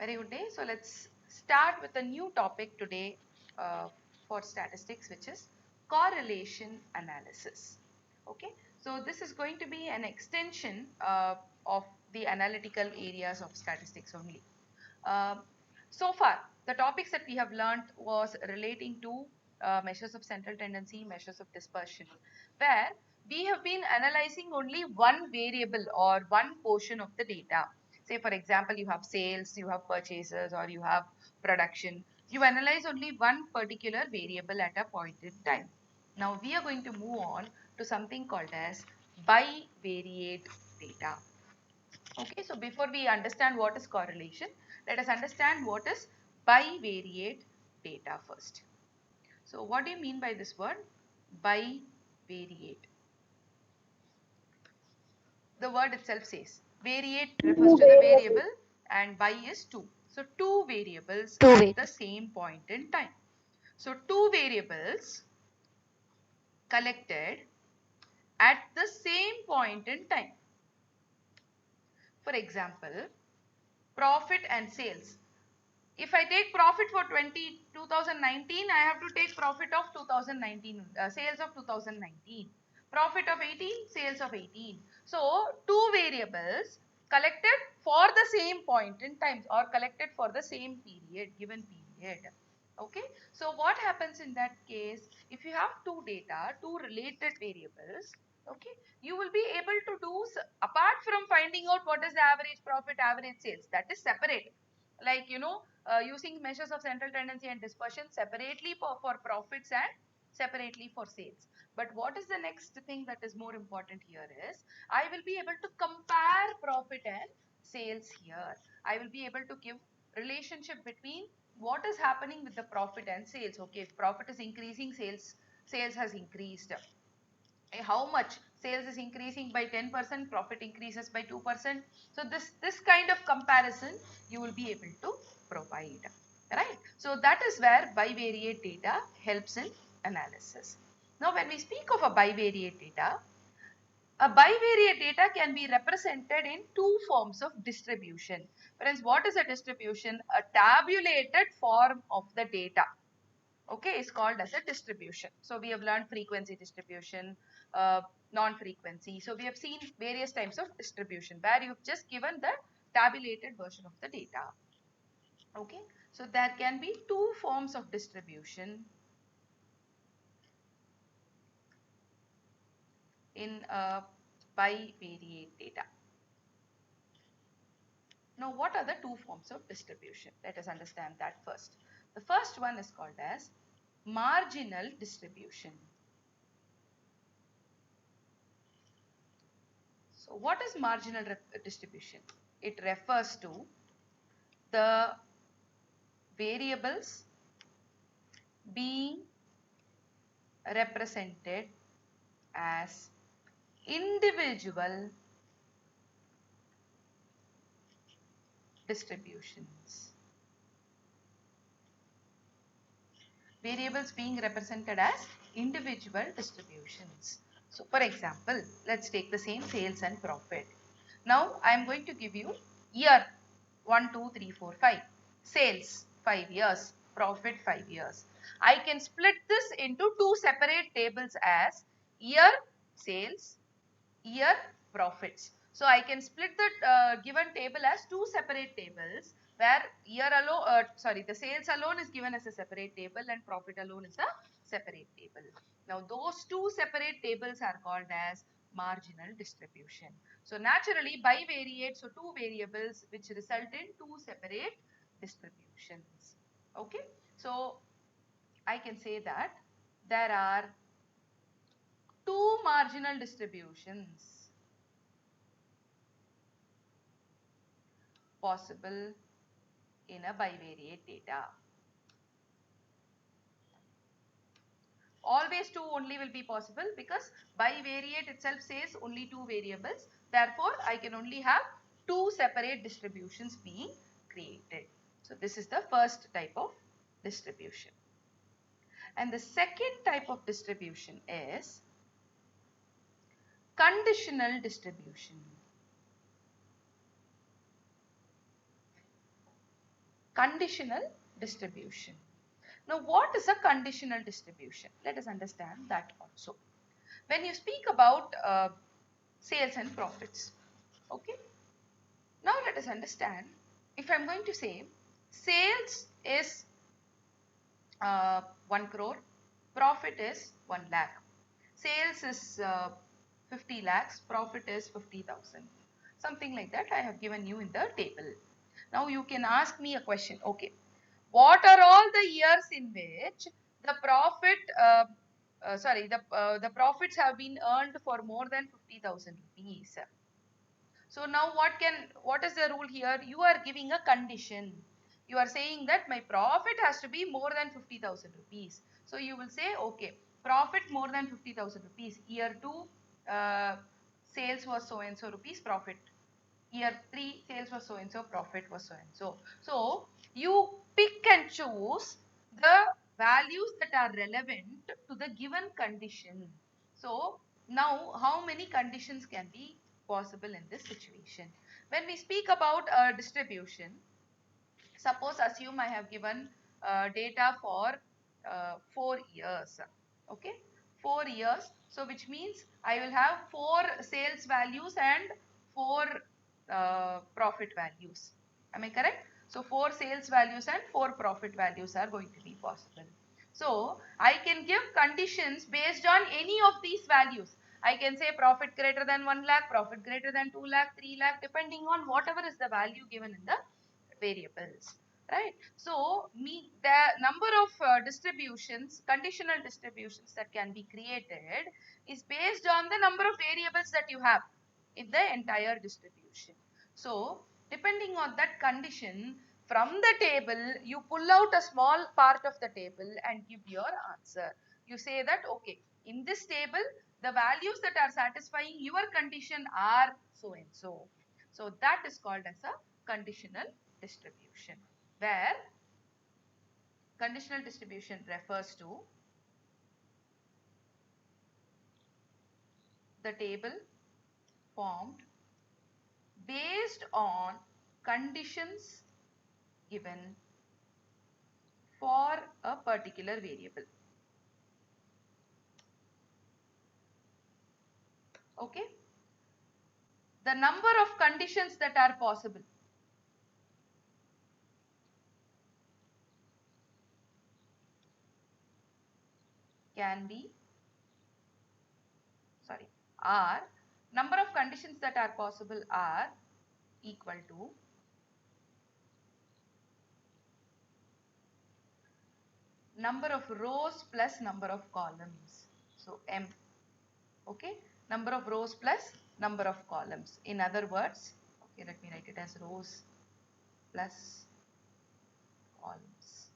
Very good day. So let's start with a new topic today for statistics, which is correlation analysis. Okay, so this is going to be an extension of the analytical areas of statistics only. So far, the topics that we have learned was relating to measures of central tendency, measures of dispersion, where we have been analyzing only one variable or one portion of the data. Say, for example, you have sales, you have purchases, or you have production. You analyze only one particular variable at a point in time. Now, we are going to move on to something called as bivariate data. Okay, so before we understand what is correlation, let us understand what is bivariate data first. So what do you mean by this word? Bivariate. The word itself says variate refers to the variable and bi is two. So two variables at the same point in time. So two variables collected at the same point in time. For example, profit and sales. If I take profit for 2019, I have to take profit of 2019, sales of 2019. Profit of 18, sales of 18. So, two variables collected for the same point in time or collected for the same period, given period. Okay. So, what happens in that case? If you have two data, two related variables, okay, you will be able to do, apart from finding out what is the average profit, average sales, that is separate. Like, using measures of central tendency and dispersion separately for profits and separately for sales. But what is the next thing that is more important here is, I will be able to compare profit and sales here. I will be able to give relationship between what is happening with the profit and sales. Okay, if profit is increasing, sales has increased. How much? Sales is increasing by 10%, profit increases by 2%. So this kind of comparison you will be able to provide, right? So that is where bivariate data helps in analysis. Now when we speak of a bivariate data can be represented in two forms of distribution. Friends, what is a distribution? A tabulated form of the data, okay, is called as a distribution. So we have learned frequency distribution, non-frequency. So we have seen various types of distribution where you've just given the tabulated version of the data. Okay, so there can be two forms of distribution in bivariate data. Now, what are the two forms of distribution? Let us understand that first. The first one is called as marginal distribution. So, what is marginal distribution? It refers to the variables being represented as individual distributions. Variables being represented as individual distributions. So, for example, let's take the same sales and profit. Now, I am going to give you year 1, 2, 3, 4, 5. Sales 5 years, profit 5 years. I can split this into two separate tables as year sales, year profits. So, I can split the given table as two separate tables where year alone, the sales alone is given as a separate table and profit alone is a separate table. Now, those two separate tables are called as marginal distribution. So, naturally, bivariate, so two variables which result in two separate distributions. Okay. So, I can say that there are two marginal distributions possible in a bivariate data. Always two only will be possible because bivariate itself says only two variables. Therefore, I can only have two separate distributions being created. So, this is the first type of distribution. And the second type of distribution is conditional distribution. conditional distribution. Now, what is a conditional distribution? Let us understand that also. When you speak about sales and profits, okay. Now, let us understand. If I am going to say sales is 1 crore, profit is 1 lakh. Sales is 50 lakhs, profit is 50,000. Something like that I have given you in the table. Now you can ask me a question. Okay, what are all the years in which the profit, the profits have been earned for more than 50,000 rupees? So now what is the rule here? You are giving a condition. You are saying that my profit has to be more than 50,000 rupees. So you will say, okay, profit more than 50,000 rupees. Year 2, sales was so and so rupees, profit. Year 3, sales was so and so, profit was so and so. So you pick and choose the values that are relevant to the given condition. So now how many conditions can be possible in this situation? When we speak about a distribution, suppose assume I have given data for 4 years. Okay, 4 years. So which means I will have 4 sales values and 4 profit values. Am I correct? So 4 sales values and 4 profit values are going to be possible. So I can give conditions based on any of these values. I can say profit greater than 1 lakh, profit greater than 2 lakh, 3 lakh, depending on whatever is the value given in the variables, right? So the number of distributions, conditional distributions that can be created is based on the number of variables that you have in the entire distribution. So depending on that condition, from the table you pull out a small part of the table and give your answer. You say that, okay, in this table the values that are satisfying your condition are so and so. So that is called as a conditional distribution, where conditional distribution refers to the table formed based on conditions given for a particular variable. Okay, the number of conditions that are possible can be are number of conditions that are possible are equal to number of rows plus number of columns. So M. Okay, number of rows plus number of columns. In other words, okay, let me write it as rows plus columns.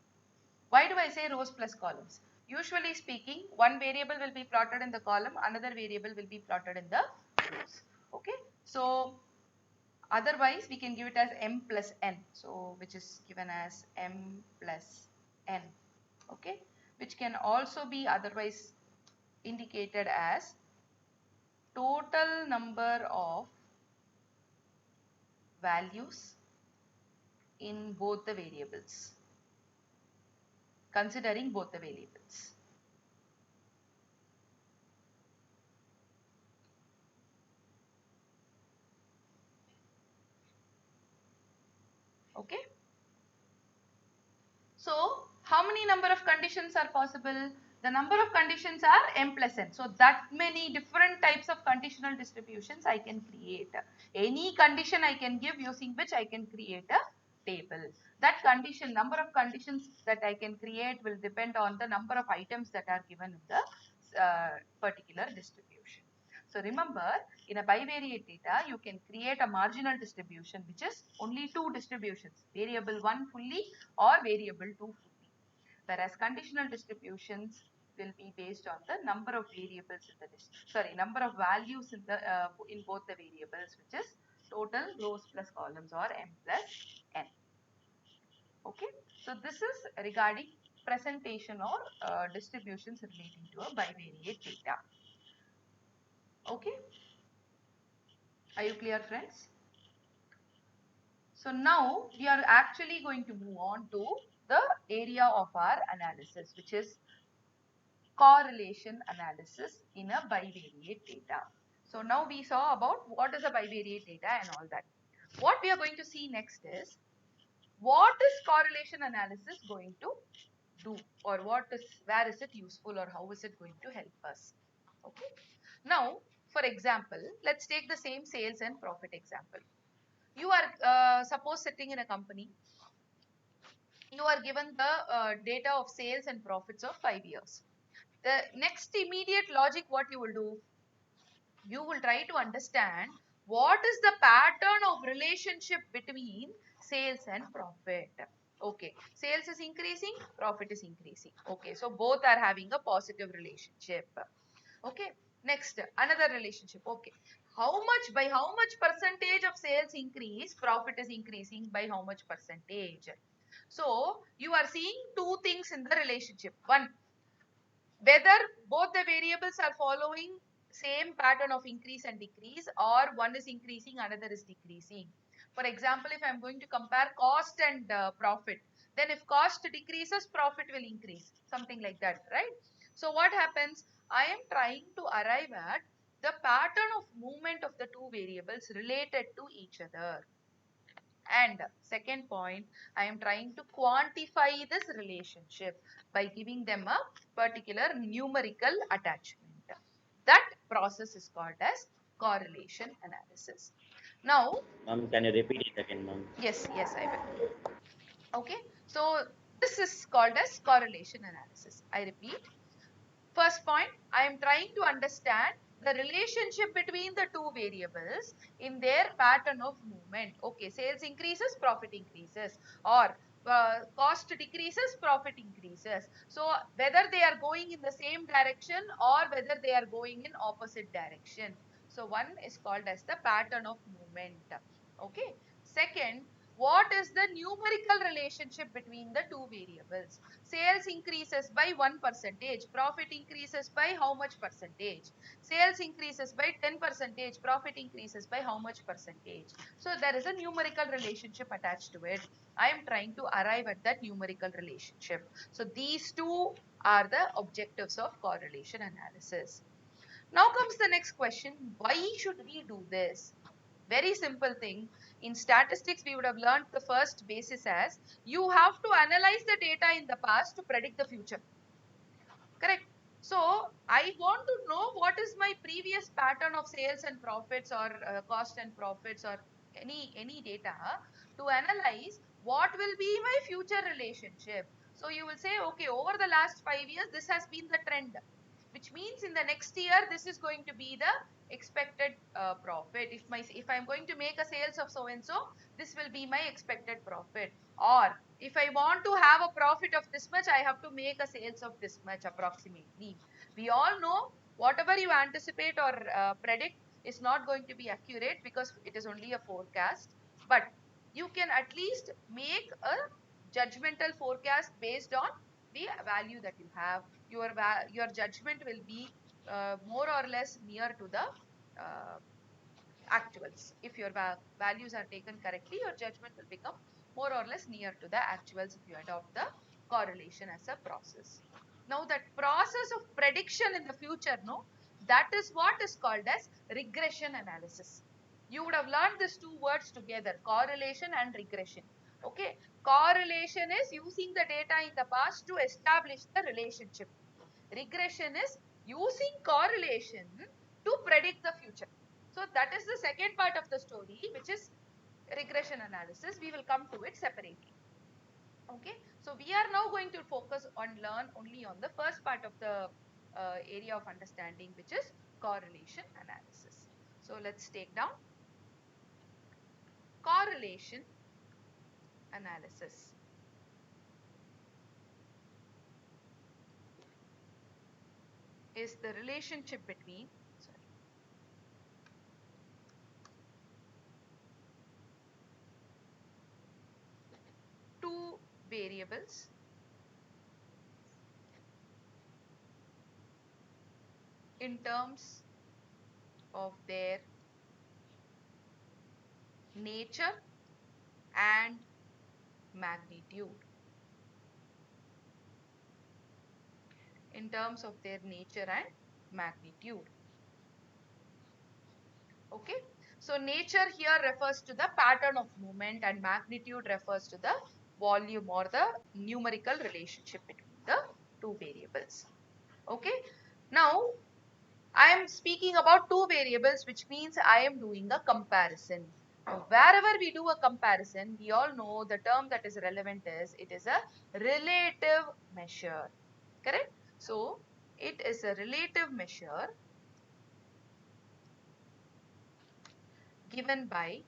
Why do I say rows plus columns? Usually speaking, one variable will be plotted in the column, another variable will be plotted in the rows. Okay, so otherwise we can give it as M plus N. So which is given as M plus N. Okay, which can also be otherwise indicated as total number of values in both the variables, considering both the variables. Okay. So how many number of conditions are possible? The number of conditions are M plus N. So that many different types of conditional distributions I can create. Any condition I can give, using which I can create a table. That condition, number of conditions that I can create will depend on the number of items that are given in the particular distribution. So remember, in a bivariate data, you can create a marginal distribution which is only 2 distributions, variable 1 fully or variable 2 fully. Whereas conditional distributions will be based on the number of variables in the number of values in both the variables, which is total rows plus columns, or M plus N. Okay, so this is regarding presentation or distributions relating to a bivariate data. Okay, are you clear, friends? So now we are actually going to move on to the area of our analysis, which is correlation analysis in a bivariate data. So now we saw about what is a bivariate data and all that. What we are going to see next is what is correlation analysis going to do, or where is it useful, or how is it going to help us. Okay. Now, for example, let's take the same sales and profit example. You are suppose sitting in a company. You are given the data of sales and profits of 5 years. The next immediate logic, what you will do, you will try to understand what is the pattern of relationship between sales and profit. Okay, sales is increasing, profit is increasing. Okay, so both are having a positive relationship. Okay, next another relationship. Okay, by how much percentage of sales increase, profit is increasing by how much percentage. So you are seeing two things in the relationship. One, whether both the variables are following same pattern of increase and decrease, or one is increasing, another is decreasing. For example, if I'm going to compare cost and profit, then if cost decreases, profit will increase, something like that, right? So what happens? I am trying to arrive at the pattern of movement of the two variables related to each other. And second point, I am trying to quantify this relationship by giving them a particular numerical attachment. That process is called as correlation analysis. Now, Ma'am, can you repeat it again, ma'am? yes, I will. Okay, so this is called as correlation analysis. I repeat, first point, I am trying to understand the relationship between the two variables in their pattern of movement. Okay, sales increases, profit increases, or cost decreases, profit increases. So whether they are going in the same direction or whether they are going in opposite direction. So one is called as the pattern of movement. Okay. Second, what is the numerical relationship between the two variables? Sales increases by 1%, profit increases by how much percentage? Sales increases by 10%, profit increases by how much percentage? So there is a numerical relationship attached to it. I am trying to arrive at that numerical relationship. So these two are the objectives of correlation analysis. Now comes the next question, why should we do this? Very simple thing. In statistics, we would have learned the first basis as you have to analyze the data in the past to predict the future. Correct. So I want to know what is my previous pattern of sales and profits, or cost and profits, or any data to analyze what will be my future relationship. So you will say, okay, over the last 5 years, this has been the trend, which means in the next year, this is going to be the expected profit. If I'm going to make a sales of so and so, this will be my expected profit. Or if I want to have a profit of this much, I have to make a sales of this much approximately. We all know whatever you anticipate or predict is not going to be accurate because it is only a forecast. But you can at least make a judgmental forecast based on the value that you have. Your judgment will be more or less near to the uh, actuals. If your values are taken correctly, your judgment will become more or less near to the actuals if you adopt the correlation as a process. Now that process of prediction in the future, no, that is what is called as regression analysis. You would have learned these two words together, correlation and regression. Okay, correlation is using the data in the past to establish the relationship. Regression is using correlation to predict the future. So that is the second part of the story, which is regression analysis. We will come to it separately. Okay, so we are now going to focus on learn only on the first part of the area of understanding, which is correlation analysis. So let's take down correlation analysis. Is the relationship between, sorry, two variables in terms of their nature and magnitude in terms of their nature and magnitude. Okay. So nature here refers to the pattern of movement and magnitude refers to the volume or the numerical relationship between the two variables. Okay. Now I am speaking about two variables, which means I am doing a comparison. Now, wherever we do a comparison, we all know the term that is relevant is it is a relative measure. Correct? So it is a relative measure given by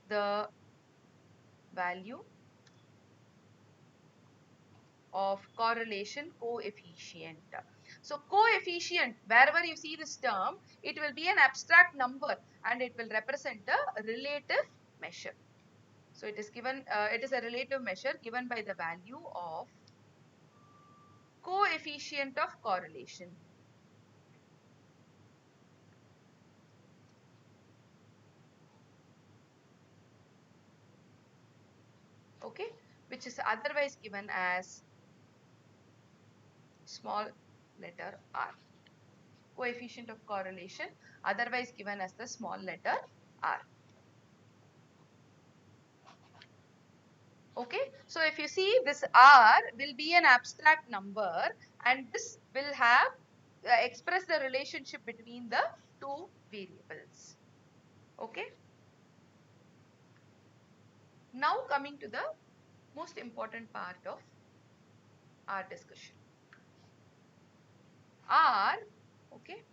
the value of correlation coefficient. So coefficient, wherever you see this term, it will be an abstract number and it will represent a relative measure. So it is given, it is a relative measure given by the value of coefficient of correlation. Okay, which is otherwise given as small letter r. Coefficient of correlation, otherwise given as the small letter r. Okay, so if you see this r will be an abstract number and this will have express the relationship between the two variables. Okay, now coming to the most important part of our discussion. R, okay,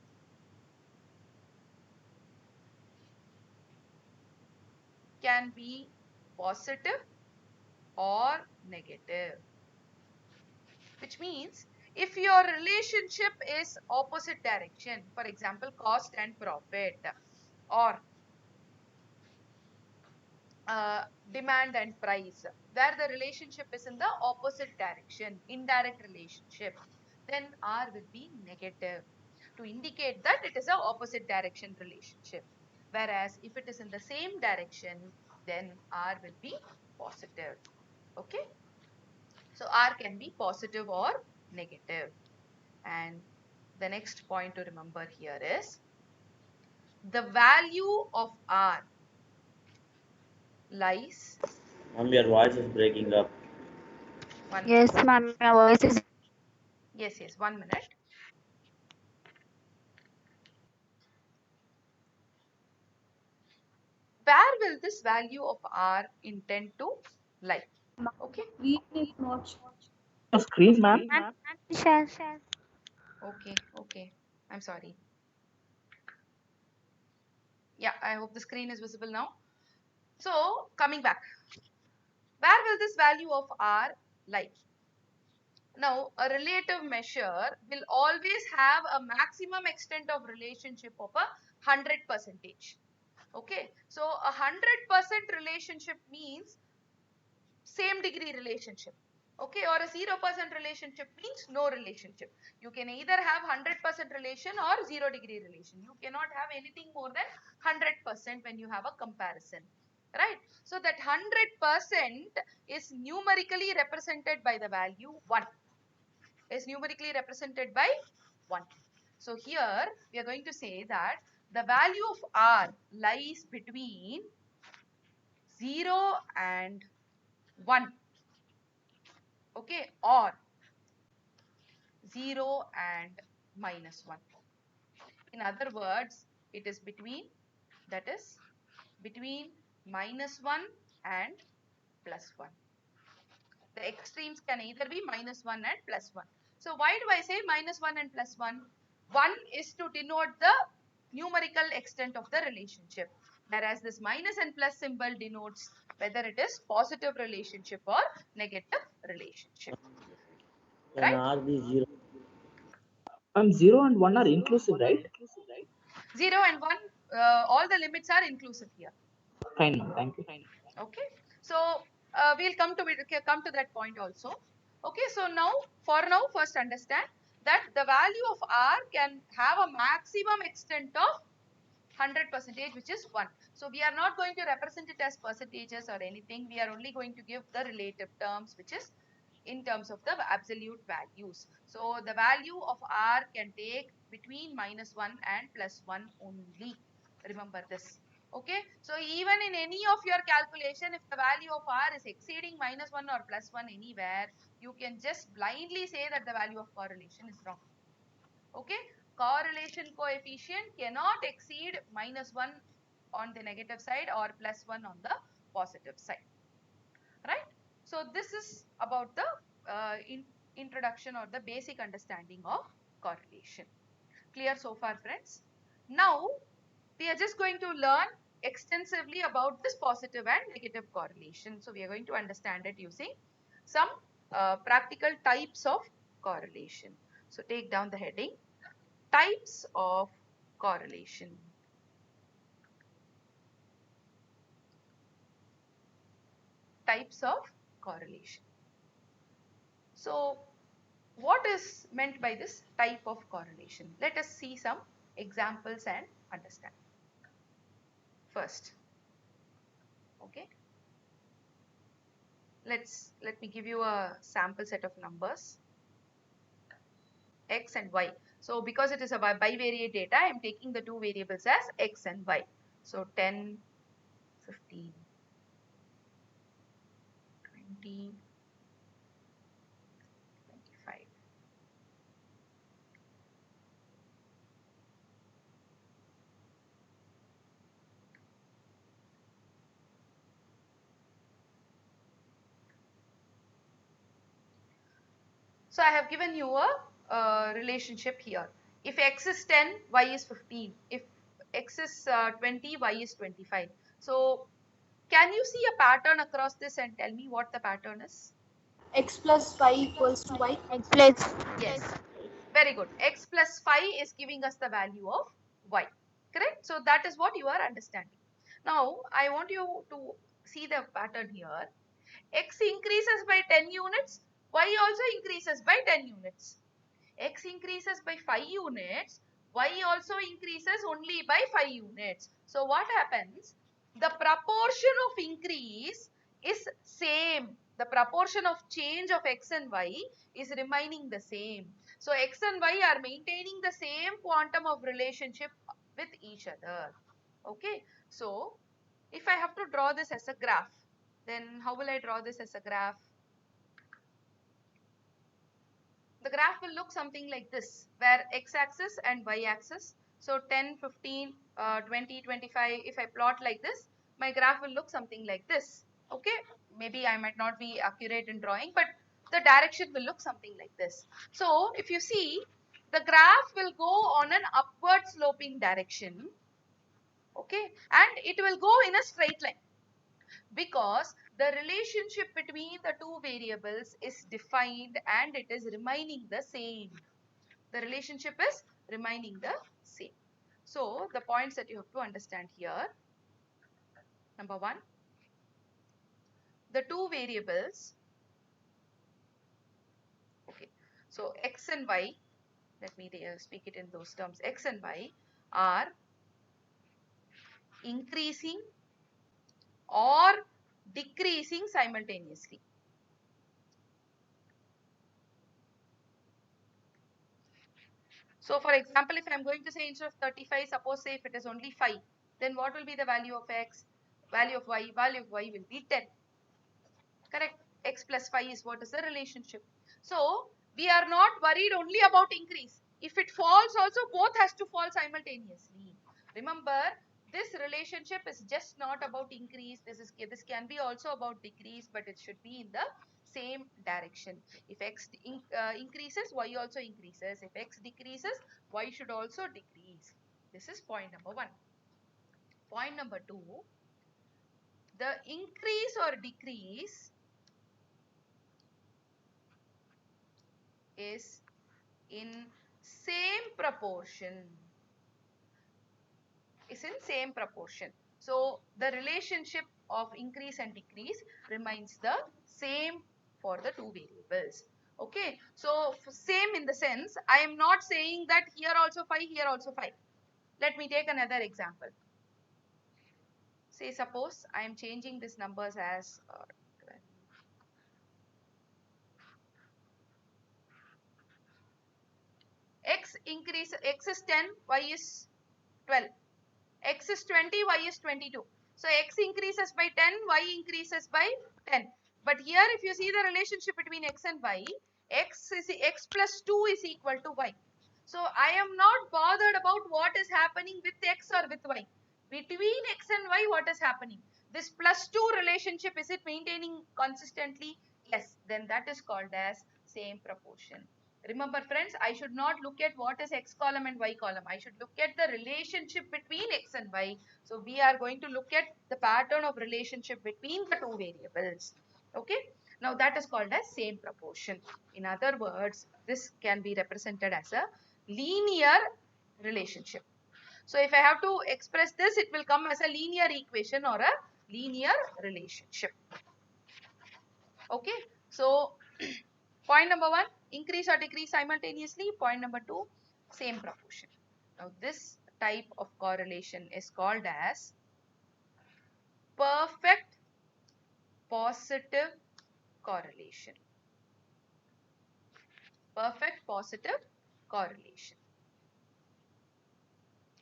can be positive or negative, which means if your relationship is opposite direction, for example, cost and profit, or demand and price, where the relationship is in the opposite direction, indirect relationship, then R will be negative to indicate that it is a opposite direction relationship. Whereas if it is in the same direction, then R will be positive. Okay. So R can be positive or negative. And the next point to remember here is the value of R lies. Mom, your voice is breaking up. One minute. Yes, ma'am, your voice is. Yes, yes, 1 minute. Where will this value of R intend to lie? Okay. Screen is not A screen, ma'am. share. Okay, okay. I'm sorry. Yeah, I hope the screen is visible now. So, coming back, where will this value of R lie? Now, a relative measure will always have a maximum extent of relationship of 100%. Okay, so 100% relationship means same degree relationship. Okay, or a 0% relationship means no relationship. You can either have 100% relation or 0 degree relation. You cannot have anything more than 100% when you have a comparison, right? So that 100% is numerically represented by the value 1, is numerically represented by 1. So here we are going to say that the value of R lies between 0 and 1. Okay, or 0 and -1. In other words, it is between, that is between -1 and +1. The extremes can either be -1 and +1. So why do I say -1 and +1? 1 is to denote the numerical extent of the relationship, whereas this minus and plus symbol denotes whether it is positive relationship or negative relationship, Can right? R be zero? 0 and 1 are inclusive, right? 0 and 1, all the limits are inclusive here. Fine, ma'am. Thank you. Okay, so we'll come to that point also. Okay, so now for now first understand that the value of R can have a maximum extent of 100% which is 1. So we are not going to represent it as percentages or anything. We are only going to give the relative terms which is in terms of the absolute values. So the value of R can take between -1 and +1 only. Remember this. Okay. So even in any of your calculation, if the value of R is exceeding -1 or +1 anywhere, you can just blindly say that the value of correlation is wrong. Okay. Correlation coefficient cannot exceed -1 on the negative side or +1 on the positive side. Right. So this is about the introduction or the basic understanding of correlation. Clear so far, friends? Now we are just going to learn extensively about this positive and negative correlation. So we are going to understand it using some practical types of correlation. So take down the heading, types of correlation. Types of correlation. So what is meant by this type of correlation? Let us see some examples and understand. First, okay, let me give you a sample set of numbers, x and y. So because it is a bivariate data, I am taking the two variables as x and y. So 10, 15, 20, 25. So I have given you a relationship here. If x is 10, y is 15. If x is 20, y is 25. So can you see a pattern across this and tell me what the pattern is? X plus 5 equals to y. X plus. Yes, very good. X plus 5 is giving us the value of y. Correct? So that is what you are understanding. Now I want you to see the pattern here. X increases by 10 units, y also increases by 10 units. X increases by 5 units, y also increases only by 5 units. So what happens? The proportion of increase is same. The proportion of change of x and y is remaining the same. So x and y are maintaining the same quantum of relationship with each other. Okay. So if I have to draw this as a graph, then how will I draw this as a graph? The graph will look something like this, where x-axis and y-axis. So 10, 15, 20, 25, if I plot like this, my graph will look something like this. Okay, maybe I might not be accurate in drawing, but the direction will look something like this. So if you see, the graph will go on an upward sloping direction. Okay, and it will go in a straight line, because the relationship between the two variables is defined and it is remaining the same. The relationship is remaining the same. So the points that you have to understand here, number one, the two variables, okay, so x and y, let me speak it in those terms, x and y are increasing or decreasing simultaneously. So for example, if I am going to say instead of 35, suppose say if it is only 5, then what will be the value of x? Value of y? Value of y will be 10. Correct? X plus 5 is what is the relationship. So we are not worried only about increase. If it falls also, both has to fall simultaneously. Remember, this relationship is just not about increase. This can be also about decrease, but it should be in the same direction. If x increases, y also increases. If x decreases, y should also decrease. This is point number one. Point number two, the increase or decrease is in same proportion. So the relationship of increase and decrease remains the same for the two variables. Okay, so same in the sense, I am not saying that here also 5, here also 5. Let me take another example. Say suppose I am changing these numbers as 12. X is 10, y is 12. X is 20, y is 22. So x increases by 10, y increases by 10. But here if you see the relationship between x and y, x plus 2 is equal to y. So I am not bothered about what is happening with x or with y. Between x and y, what is happening? This plus 2 relationship, is it maintaining consistently? Yes, then that is called as same proportion. Remember friends, I should not look at what is x column and y column. I should look at the relationship between x and y. So we are going to look at the pattern of relationship between the two variables. Okay. Now that is called as same proportion. In other words, this can be represented as a linear relationship. So if I have to express this, it will come as a linear equation or a linear relationship. Okay. So point number 1, increase or decrease simultaneously. Point number 2, same proportion. Now this type of correlation is called as perfect positive correlation. Perfect positive correlation.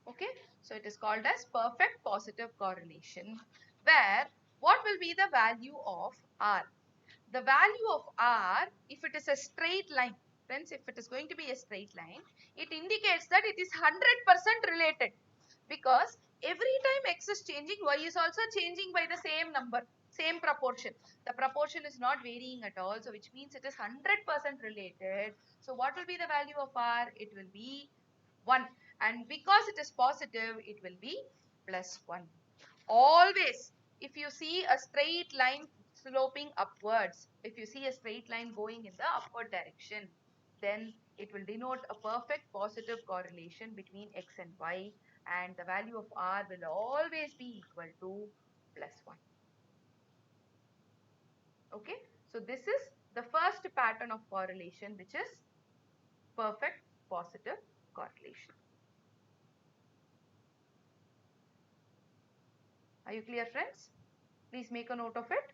Okay, so it is called as perfect positive correlation, where what will be the value of R? The value of R, if it is a straight line, friends, if it is going to be a straight line, it indicates that it is 100% related, because every time x is changing, y is also changing by the same number, same proportion. The proportion is not varying at all, so which means it is 100% related. So what will be the value of R? It will be 1, and because it is positive, it will be plus 1. Always, if you see a straight line sloping upwards, if you see a straight line going in the upward direction, then it will denote a perfect positive correlation between x and y, and the value of R will always be equal to plus 1. Okay, so this is the first pattern of correlation, which is perfect positive correlation. Are you clear, friends? Please make a note of it.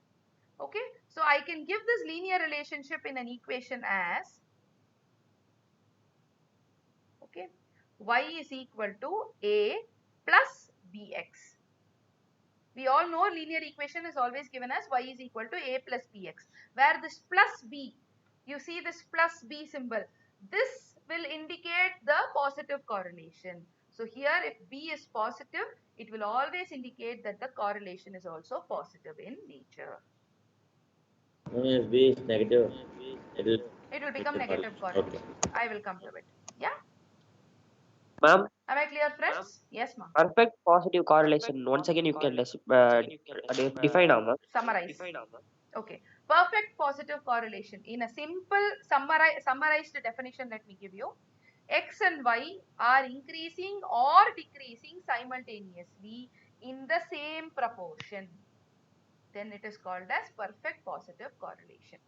Okay, so I can give this linear relationship in an equation as, okay, y is equal to a plus bx. We all know linear equation is always given as y is equal to a plus bx, where this plus b, you see this plus b symbol, this will indicate the positive correlation. So here if b is positive, it will always indicate that the correlation is also positive in nature. If B is negative, it will It will become negative negative correlation. Okay. correlation. I will come to it. Yeah. Ma'am, Am I clear, friends? Yes, ma'am. perfect positive correlation. Once again, you can define now, ma'am. Summarize. Okay. Perfect positive correlation. In a simple summarized definition, let me give you. X and Y are increasing or decreasing simultaneously in the same proportion. Then it is called as perfect positive correlation.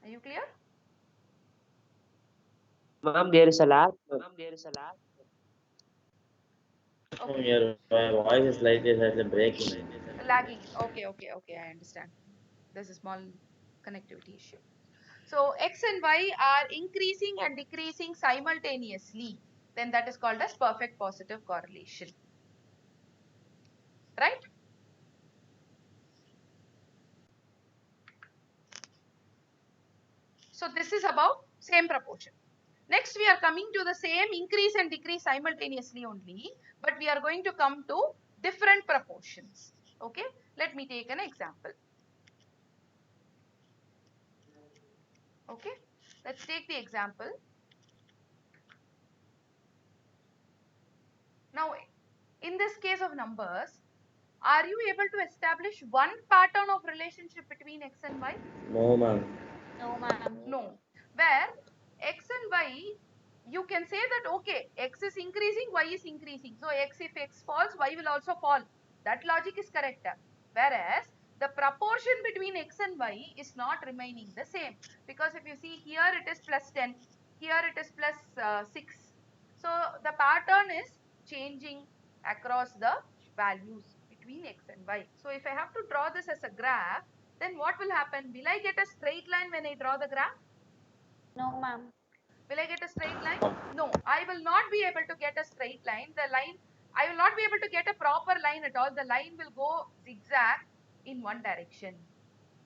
Are you clear? Ma'am, there is a lag. From Okay. your voice is slightly breaking. Lagging. Okay, I understand. There's a small connectivity issue. So x and y are increasing and decreasing simultaneously. Then that is called as perfect positive correlation. Right? So this is about same proportion. Next we are coming to the same increase and decrease simultaneously only, but we are going to come to different proportions. Okay? Let me take an example. Okay? Let's take the example. Now, in this case of numbers, are you able to establish one pattern of relationship between x and y? No, ma'am. No, ma'am. No. Where x and y, you can say that okay, x is increasing, y is increasing. So if x falls, y will also fall. That logic is correct. Whereas the proportion between x and y is not remaining the same. Because if you see here, it is plus 10. here it is plus 6. So the pattern is changing across the values between x and y. So if I have to draw this as a graph, then what will happen? Will I get a straight line when I draw the graph? No, ma'am. Will I get a straight line? No, I will not be able to get a straight line. I will not be able to get a proper line at all. The line will go zigzag in one direction.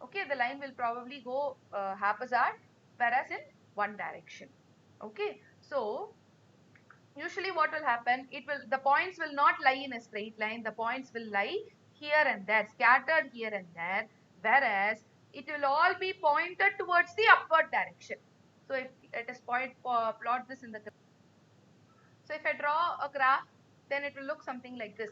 Okay, the line will probably go haphazard, whereas in one direction. Okay, so usually what will happen, the points will not lie in a straight line. The points will lie here and there, scattered here and there, whereas it will all be pointed towards the upward direction. So if let us plot this in the graph. So if I draw a graph, then it will look something like this.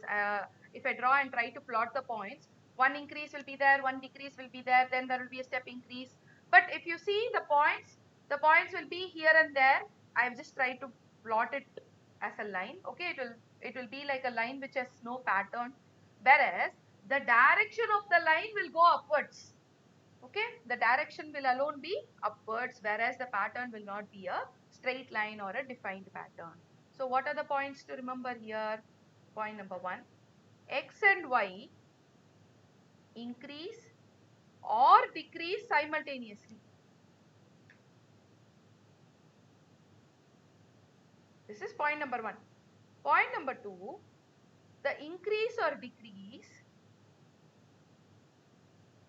If I draw and try to plot the points, one increase will be there, one decrease will be there, then there will be a step increase. But if you see the points will be here and there. I've just tried to plot it as a line. Okay, it will be like a line which has no pattern, whereas the direction of the line will go upwards. Okay, the direction will alone be upwards, whereas the pattern will not be a straight line or a defined pattern. So what are the points to remember here? Point number 1, x and y increase or decrease simultaneously. This is point number 1. Point number 2, the increase or decrease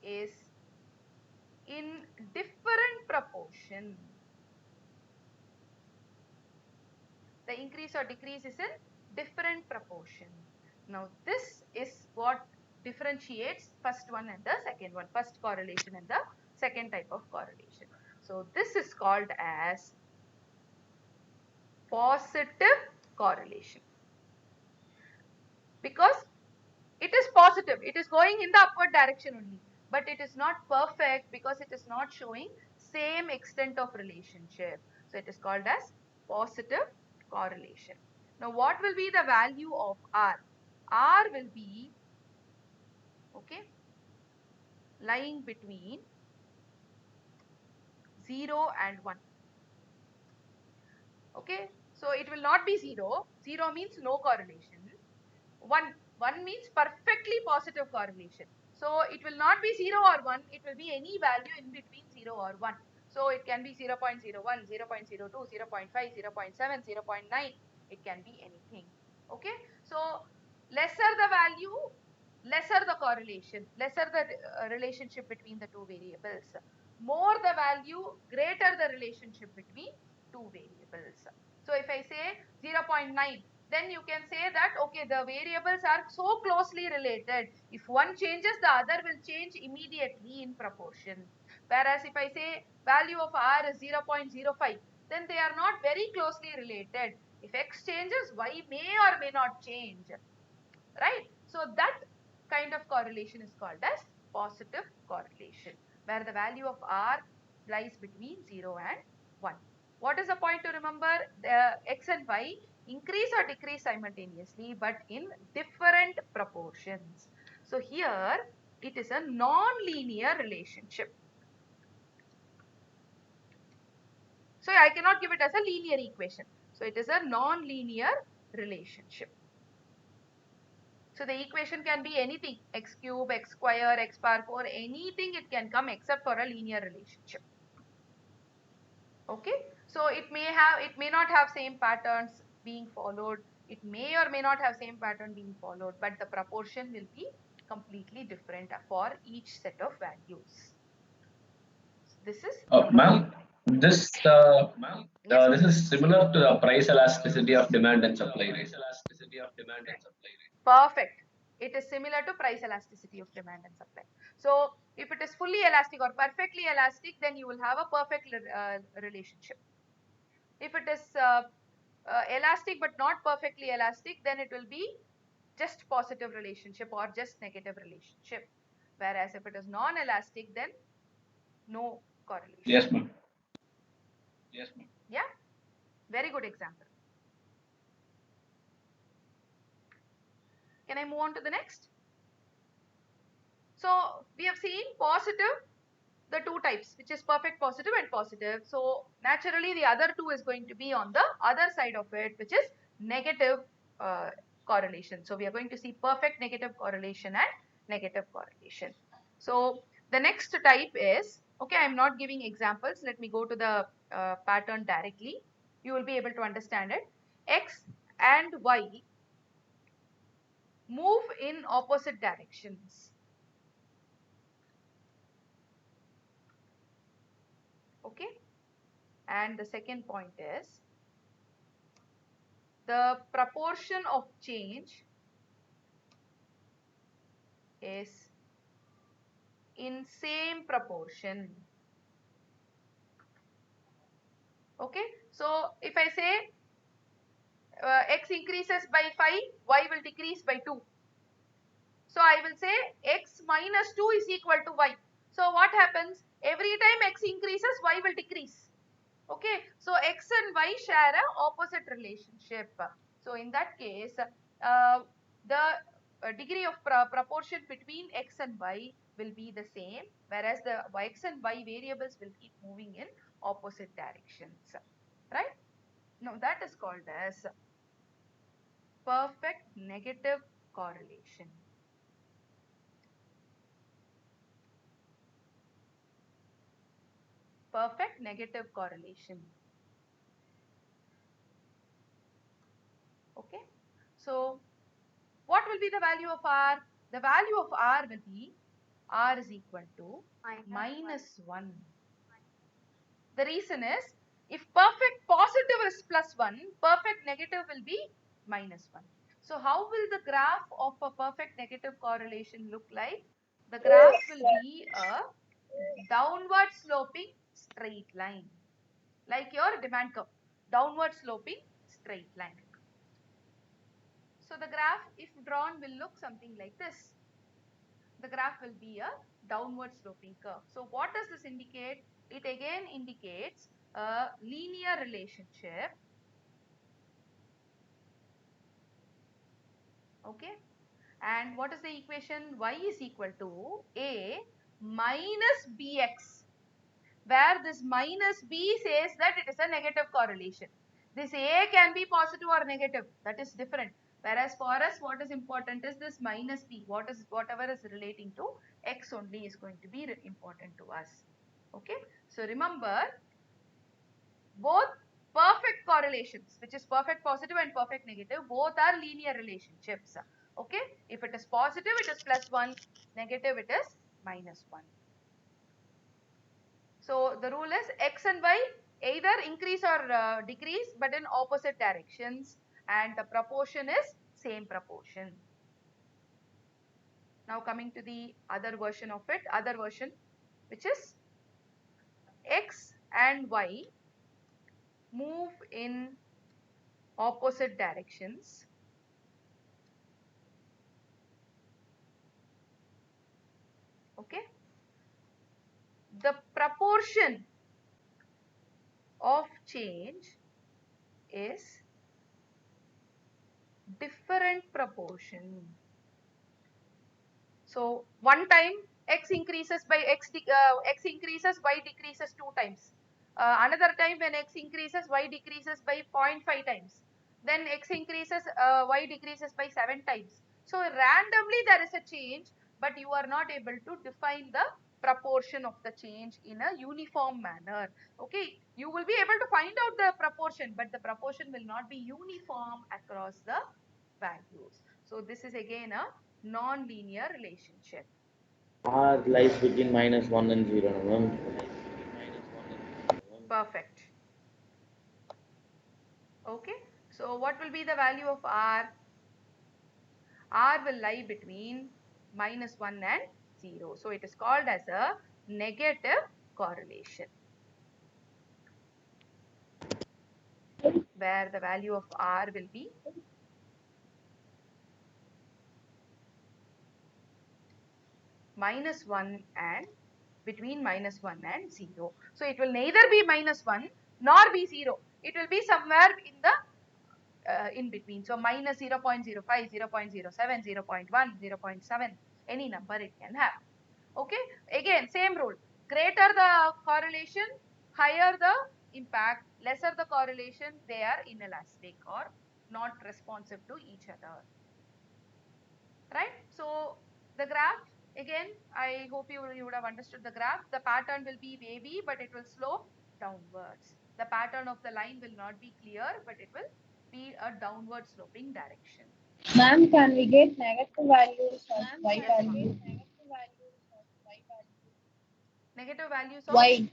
is in different proportion. The increase or decrease is in different proportion. Now this is what differentiates first one and the second one, first correlation and the second type of correlation. So this is called as positive correlation, because it is positive, it is going in the upward direction only, but it is not perfect because it is not showing same extent of relationship. So it is called as positive correlation. Now what will be the value of R? R will be, okay, lying between 0 and 1. Okay, so it will not be 0. 0 means no correlation. 1 means perfectly positive correlation. So it will not be 0 or 1, it will be any value in between 0 or 1. So it can be 0 0.01, 0 0.02, 0 0.5, 0 0.7, 0 0.9. It can be anything. Okay, so lesser the value, lesser the correlation, lesser the relationship between the two variables. More the value, greater the relationship between two variables. So if I say 0.9, then you can say that, okay, the variables are so closely related. If one changes, the other will change immediately in proportion. Whereas if I say value of R is 0.05, then they are not very closely related. If X changes, Y may or may not change, right? So that kind of correlation is called as positive correlation, where the value of R lies between 0 and 1. What is the point to remember? The X and Y increase or decrease simultaneously, but in different proportions. So here it is a non-linear relationship. So I cannot give it as a linear equation. So it is a non-linear relationship. So the equation can be anything, x cube, x square, x power 4, anything it can come except for a linear relationship. Okay, so it may not have same patterns being followed. It may or may not have same pattern being followed, but the proportion will be completely different for each set of values. This is Ma'am, this yes, this is similar to the price elasticity of demand and supply, right? perfect. It is similar to price elasticity of demand and supply. So if it is fully elastic or perfectly elastic, then you will have a perfect relationship. If it is elastic but not perfectly elastic, then it will be just positive relationship or just negative relationship. Whereas if it is non-elastic, then no correlation. Yes, ma'am. Yeah, very good example. Can I move on to the next? So we have seen positive the two types, which is perfect positive and positive. So naturally the other two is going to be on the other side of it, which is negative correlation. So we are going to see perfect negative correlation and negative correlation. So the next type is, okay, I am not giving examples. Let me go to the pattern directly. You will be able to understand it. X and Y move in opposite directions. Okay. And the second point is the proportion of change is in same proportion. Okay. So if I say x increases by 5, y will decrease by 2. So I will say x minus 2 is equal to y. So what happens? Every time x increases, y will decrease. Okay, so x and y share a opposite relationship. So in that case, the degree of proportion between x and y will be the same, whereas the x and y variables will keep moving in opposite directions. Right? Now that is called as perfect negative correlation. Perfect negative correlation. Okay. So what will be the value of R? The value of R will be R is equal to minus 1. The reason is, if perfect positive is plus 1, perfect negative will be minus 1. So how will the graph of a perfect negative correlation look like? The graph will be a downward sloping straight line, like your demand curve, downward sloping straight line. So the graph, if drawn, will look something like this. The graph will be a downward sloping curve. So what does this indicate? It again indicates a linear relationship. Okay. And what is the equation? Y is equal to A minus Bx, where this minus B says that it is a negative correlation. This A can be positive or negative, that is different. Whereas for us, what is important is this minus B. Whatever is relating to X only is going to be important to us. Okay. So remember, both perfect correlations, which is perfect positive and perfect negative, both are linear relationships. Okay. If it is positive, it is plus 1. Negative, it is minus 1. So the rule is x and y either increase or decrease, but in opposite directions, and the proportion is same proportion. Now coming to the other version of it, which is x and y move in opposite directions. Okay. The proportion of change is different proportion. So one time x increases by x increases, y decreases 2 times. Another time when x increases, y decreases by 0.5 times. Then x increases, y decreases by 7 times. So randomly there is a change, but you are not able to define the proportion of the change in a uniform manner. Okay, you will be able to find out the proportion, but the proportion will not be uniform across the values. So this is again a non-linear relationship. R lies between -1 and 0. No? Perfect. Okay. So what will be the value of R? R will lie between -1 and 0. So it is called as a negative correlation, where the value of R will be -1 and between -1 and 0. So it will neither be -1 nor be 0. It will be somewhere in the in between. So minus 0.05, 0.07, 0.1, 0.7, any number it can have. Okay. Again, same rule. Greater the correlation, higher the impact, lesser the correlation, they are inelastic or not responsive to each other. Right? So the graph, again, I hope you would have understood the graph. The pattern will be wavy, but it will slope downwards. The pattern of the line will not be clear, but it will be a downward sloping direction. Ma'am, can we get negative values of y Yes, value? negative values of Y.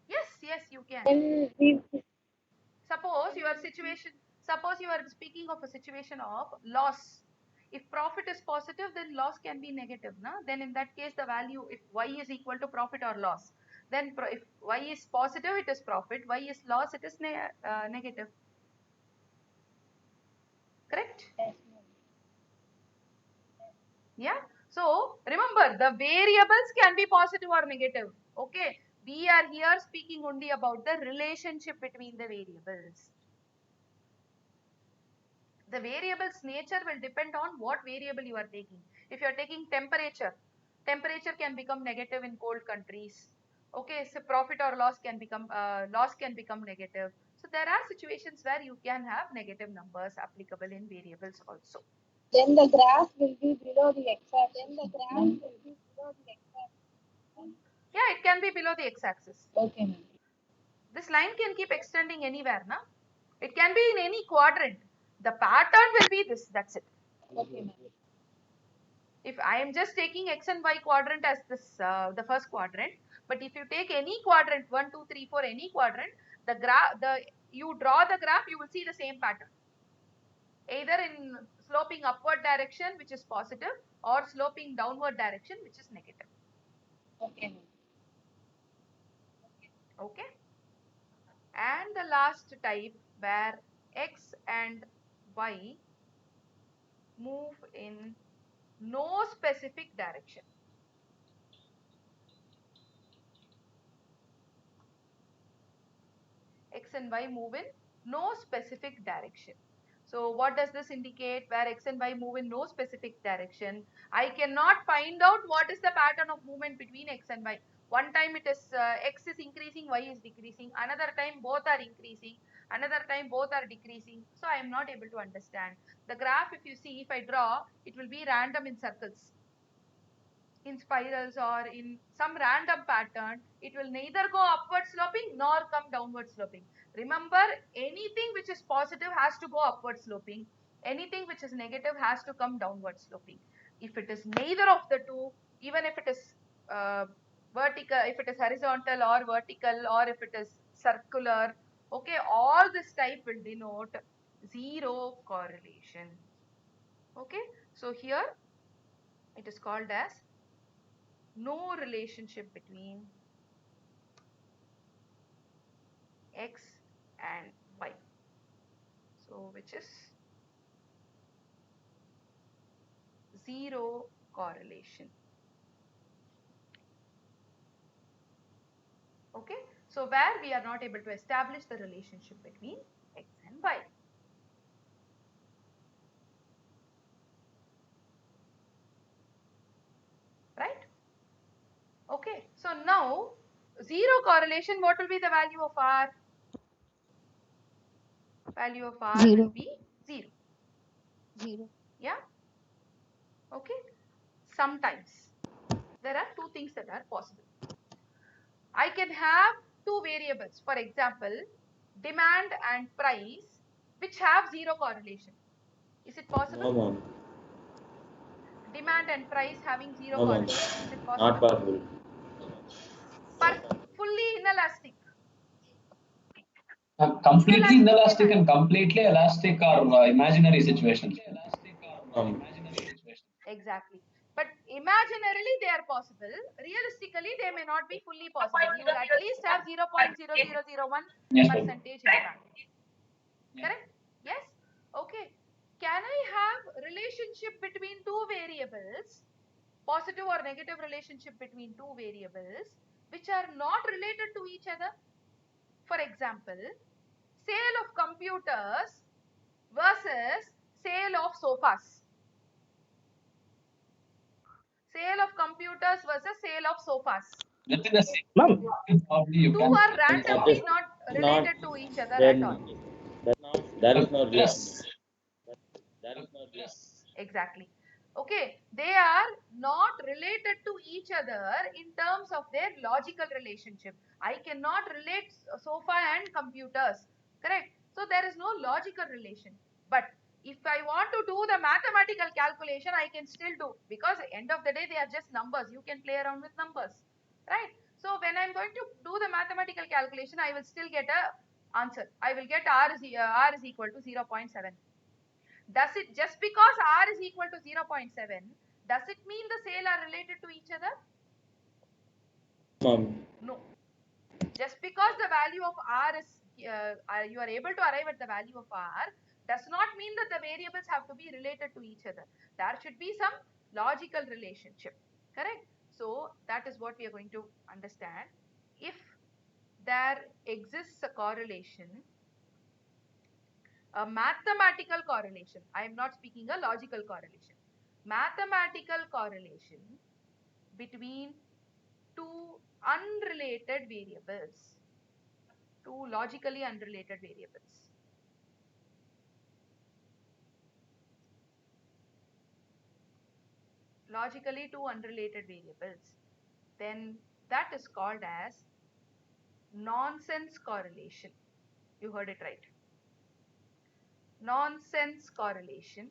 yes, yes, you can. Then we Suppose you are speaking of a situation of loss. If profit is positive, then loss can be negative. Na? Then in that case, the value, if y is equal to profit or loss, then if y is positive, it is profit. Y is loss, it is negative. Correct? Yeah. So remember, the variables can be positive or negative. Okay. We are here speaking only about the relationship between the variables. The variable's nature will depend on what variable you are taking. If you are taking temperature, temperature can become negative in cold countries. Okay, so profit or loss can become negative. So there are situations where you can have negative numbers applicable in variables also. then the graph will be below the x-axis. Yeah, it can be below the x-axis. Okay, ma'am. This line can keep extending anywhere, na? It can be in any quadrant. The pattern will be this. That's it. Okay, ma'am. If I am just taking x and y quadrant as this the first quadrant, but if you take any quadrant 1, 2, 3, 4, any quadrant, you draw the graph, you will see the same pattern. Either in sloping upward direction, which is positive, or sloping downward direction, which is negative. Okay, ma'am. Okay. And the last type where x and y move in no specific direction. X and y move in no specific direction. So what does this indicate? Where x and y move in no specific direction, I cannot find out what is the pattern of movement between x and y. One time it is x is increasing, y is decreasing. Another time both are increasing. Another time both are decreasing. So I am not able to understand. The graph, if you see, if I draw, it will be random in circles, in spirals, or in some random pattern. It will neither go upward sloping nor come downward sloping. Remember, anything which is positive has to go upward sloping. Anything which is negative has to come downward sloping. If it is neither of the two, even if it is vertical, if it is horizontal or vertical, or if it is circular, okay, all this type will denote zero correlation. Okay, so here it is called as no relationship between x and y. So which is zero correlation. Okay, so where we are not able to establish the relationship between x and y. Right? Okay, so now zero correlation, what will be the value of r? Value of r will be 0. Yeah? Okay, sometimes there are two things that are possible. I can have two variables, for example, demand and price, which have zero correlation. Is it possible? No, ma'am. Demand and price having zero No, ma'am. correlation. Is it Not possible? possible. Fully inelastic. Completely Inelastic inelastic demand. and completely elastic are imaginary situations. Exactly. But imaginarily they are possible. Realistically, they may not be fully possible. You will at least have 0.0001 Yes, ma'am. percentage impact. Correct? Yes? Okay. Can I have relationship between two variables, positive or negative relationship between two variables, which are not related to each other? For example, sale of computers versus sale of sofas. sale of computers versus sale of sofas. Within the same Ma'am, probably you Two can are That randomly is not not, related to each other at all. then there is no yes. relationship. Exactly. Okay, they are not related to each other in terms of their logical relationship. I cannot relate sofa and computers, correct? So there is no logical relation. But if I want to do the mathematical calculation, I can still do, because at the end of the day they are just numbers. You can play around with numbers, right? So when I'm going to do the mathematical calculation, I will still get a answer. I will get R is equal to 0.7. Does it, just because R is equal to 0.7, does it mean the sale are related to each other? No. Just because the value of R is, you are able to arrive at the value of R, does not mean that the variables have to be related to each other. There should be some logical relationship, correct? So that is what we are going to understand. If there exists a correlation, a mathematical correlation, I am not speaking a logical correlation, mathematical correlation between two unrelated variables, two logically unrelated variables. Logically two unrelated variables, then that is called as nonsense correlation. You heard it right. Nonsense correlation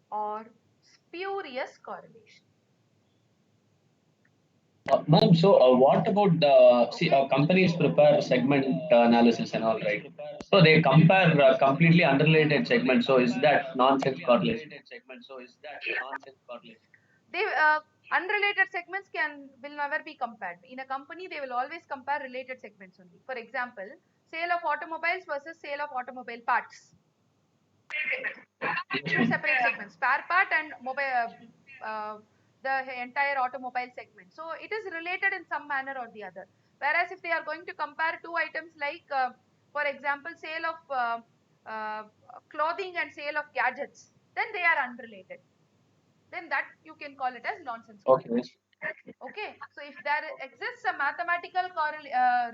or spurious correlation. Ma'am, so what about the companies prepare segment analysis and all, right? So they compare completely unrelated segments. So is that nonsense correlation? They unrelated segments will never be compared. In a company, they will always compare related segments only. For example, sale of automobiles versus sale of automobile parts. Two separate segments, spare part and mobile, the entire automobile segment. So it is related in some manner or the other. Whereas if they are going to compare two items like, for example, sale of uh, clothing and sale of gadgets, then they are unrelated. Then that you can call it as nonsense Okay. correlation. Okay, so if there exists a mathematical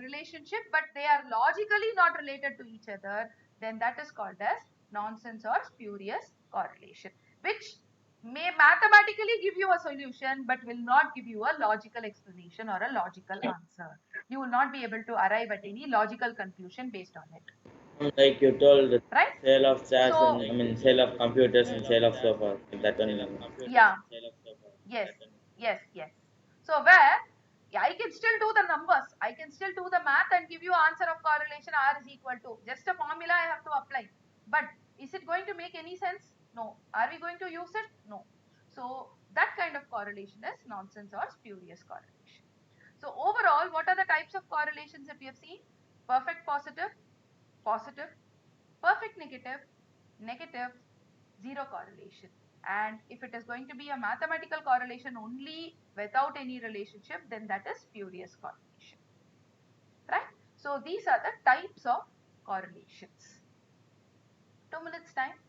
relationship, but they are logically not related to each other, then that is called as nonsense or spurious correlation, which may mathematically give you a solution, but will not give you a logical explanation or a logical answer. You will not be able to arrive at any logical conclusion based on it. Like you told, the Right? sale of chairs So, and sale of computers and sale of sofas. That only. yeah. Yes, yes, yes. So where, yeah, I can still do the numbers. I can still do the math and give you answer of correlation R is equal to. Just a formula I have to apply. But is it going to make any sense? No. Are we going to use it? No. So that kind of correlation is nonsense or spurious correlation. So overall, what are the types of correlations that we have seen? Perfect positive, positive, perfect negative, negative, zero correlation. And if it is going to be a mathematical correlation only without any relationship, then that is spurious correlation. Right? So these are the types of correlations. 2 minutes time.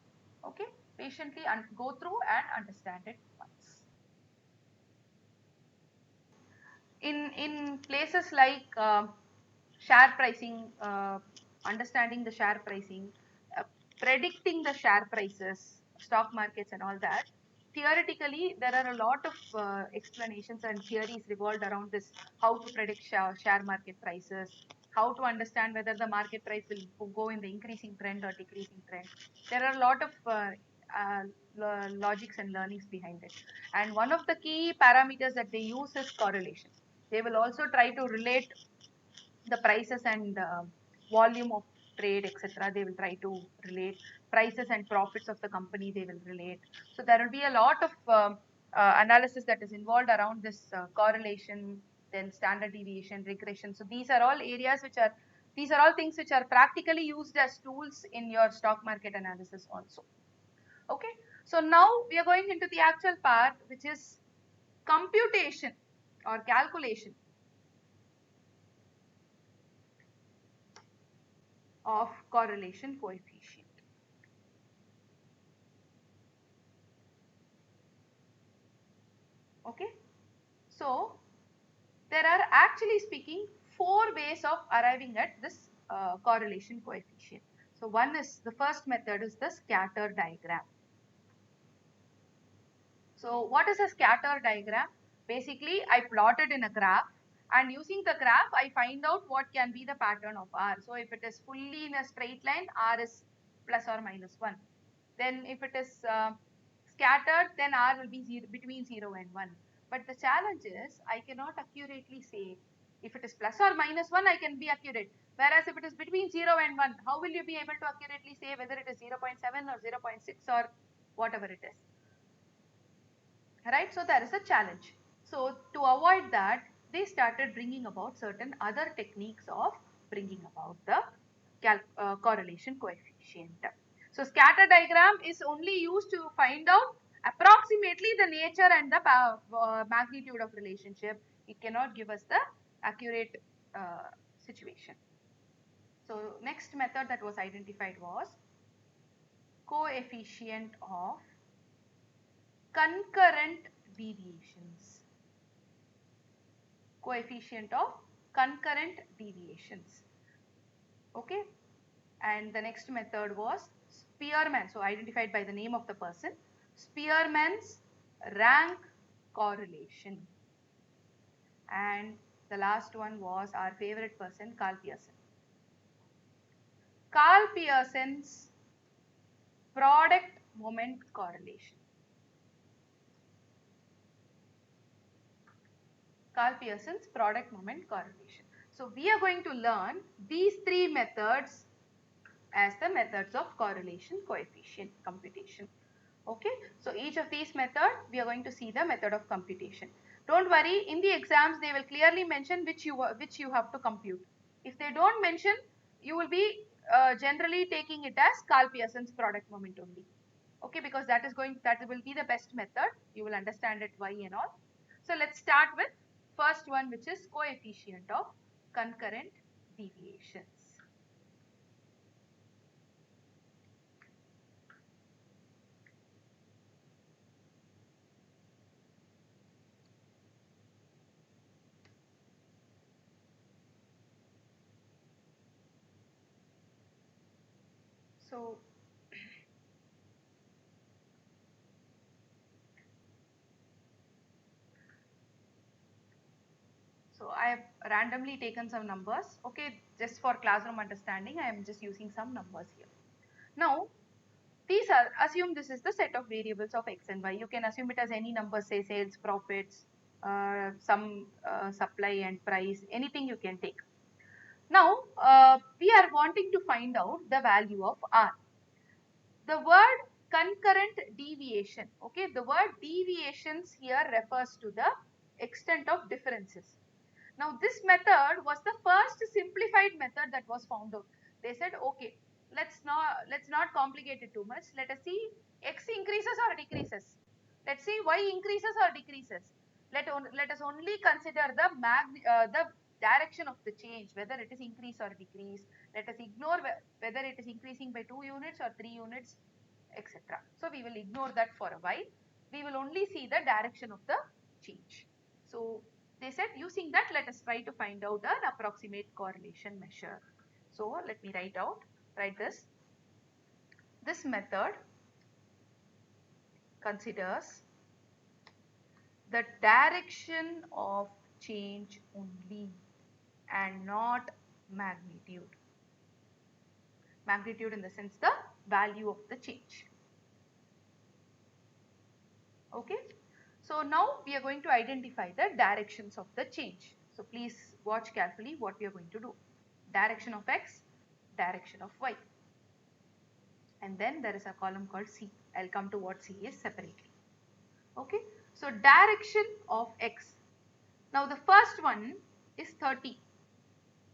Okay? Patiently go through and understand it once. In places like share pricing, understanding the share pricing, uh, predicting the share prices, stock markets and all that, theoretically there are a lot of explanations and theories revolved around this: how to predict share market prices, how to understand whether the market price will go in the increasing trend or decreasing trend. There are a lot of uh, logics and learnings behind it, and one of the key parameters that they use is correlation. They will also try to relate the prices and volume of trade, etc. They will try to relate prices and profits of the company. They will relate. So there will be a lot of analysis that is involved around this correlation, then standard deviation, regression. So these are all areas which are, these are all things which are practically used as tools in your stock market analysis also. Okay, so now we are going into the actual part, which is computation or calculation of correlation coefficient. So there are actually speaking 4 ways of arriving at this correlation coefficient. So the first method is the scatter diagram. So what is a scatter diagram? Basically, I plotted in a graph, and using the graph, I find out what can be the pattern of R. So if it is fully in a straight line, R is plus or minus 1. Then if it is scattered, then R will be between 0 and 1. But the challenge is I cannot accurately say if it is plus or minus 1, I can be accurate. Whereas if it is between 0 and 1, how will you be able to accurately say whether it is 0.7 or 0.6 or whatever it is? Right? So there is a challenge. So to avoid that, they started bringing about certain other techniques of bringing about the correlation coefficient. So scatter diagram is only used to find out approximately the nature and the magnitude of relationship. It cannot give us the accurate situation. So next method that was identified was coefficient of concurrent deviations. Coefficient of concurrent deviations. Okay. And the next method was Spearman. So identified by the name of the person. Spearman's rank correlation. And the last one was our favorite person, Carl Pearson. Carl Pearson's product moment correlation. Carl Pearson's product moment correlation. So we are going to learn these 3 methods as the methods of correlation coefficient computation. Okay, so each of these methods we are going to see the method of computation. Don't worry, in the exams they will clearly mention which you have to compute. If they don't mention, you will be generally taking it as Carl Pearson's product moment only. Okay, because that will be the best method. You will understand it why and all. So let's start with first one, which is coefficient of concurrent deviations. So I have randomly taken some numbers. Okay, just for classroom understanding, I am just using some numbers here. Now, assume this is the set of variables of x and y. You can assume it as any number, say sales, profits, some supply and price, anything you can take. Now, we are wanting to find out the value of r. The word concurrent deviation, okay, the word deviations here refers to the extent of differences. Now this method was the first simplified method that was found out. They said, okay, let's not complicate it too much. Let us see x increases or decreases. Let's see y increases or decreases. Let us only consider the direction of the change, whether it is increase or decrease. Let us ignore whether it is increasing by 2 units or 3 units, etc. So we will ignore that for a while. We will only see the direction of the change. So they said, using that, let us try to find out an approximate correlation measure. So let me write this. This method considers the direction of change only and not magnitude. Magnitude in the sense the value of the change. Okay. So now we are going to identify the directions of the change. So please watch carefully what we are going to do. Direction of x, direction of y. And then there is a column called C. I'll come to what C is separately. Okay. So direction of x. Now the first one is 30.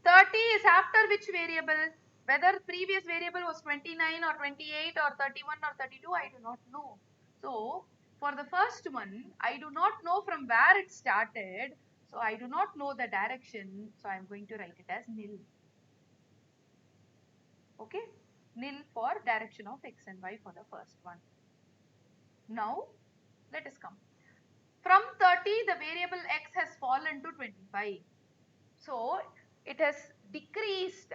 30 is after which variable? Whether previous variable was 29 or 28 or 31 or 32, I do not know. So for the first one, I do not know from where it started. So I do not know the direction. So I am going to write it as nil. Okay. Nil for direction of x and y for the first one. Now let us come. From 30, the variable x has fallen to 25. So it has decreased.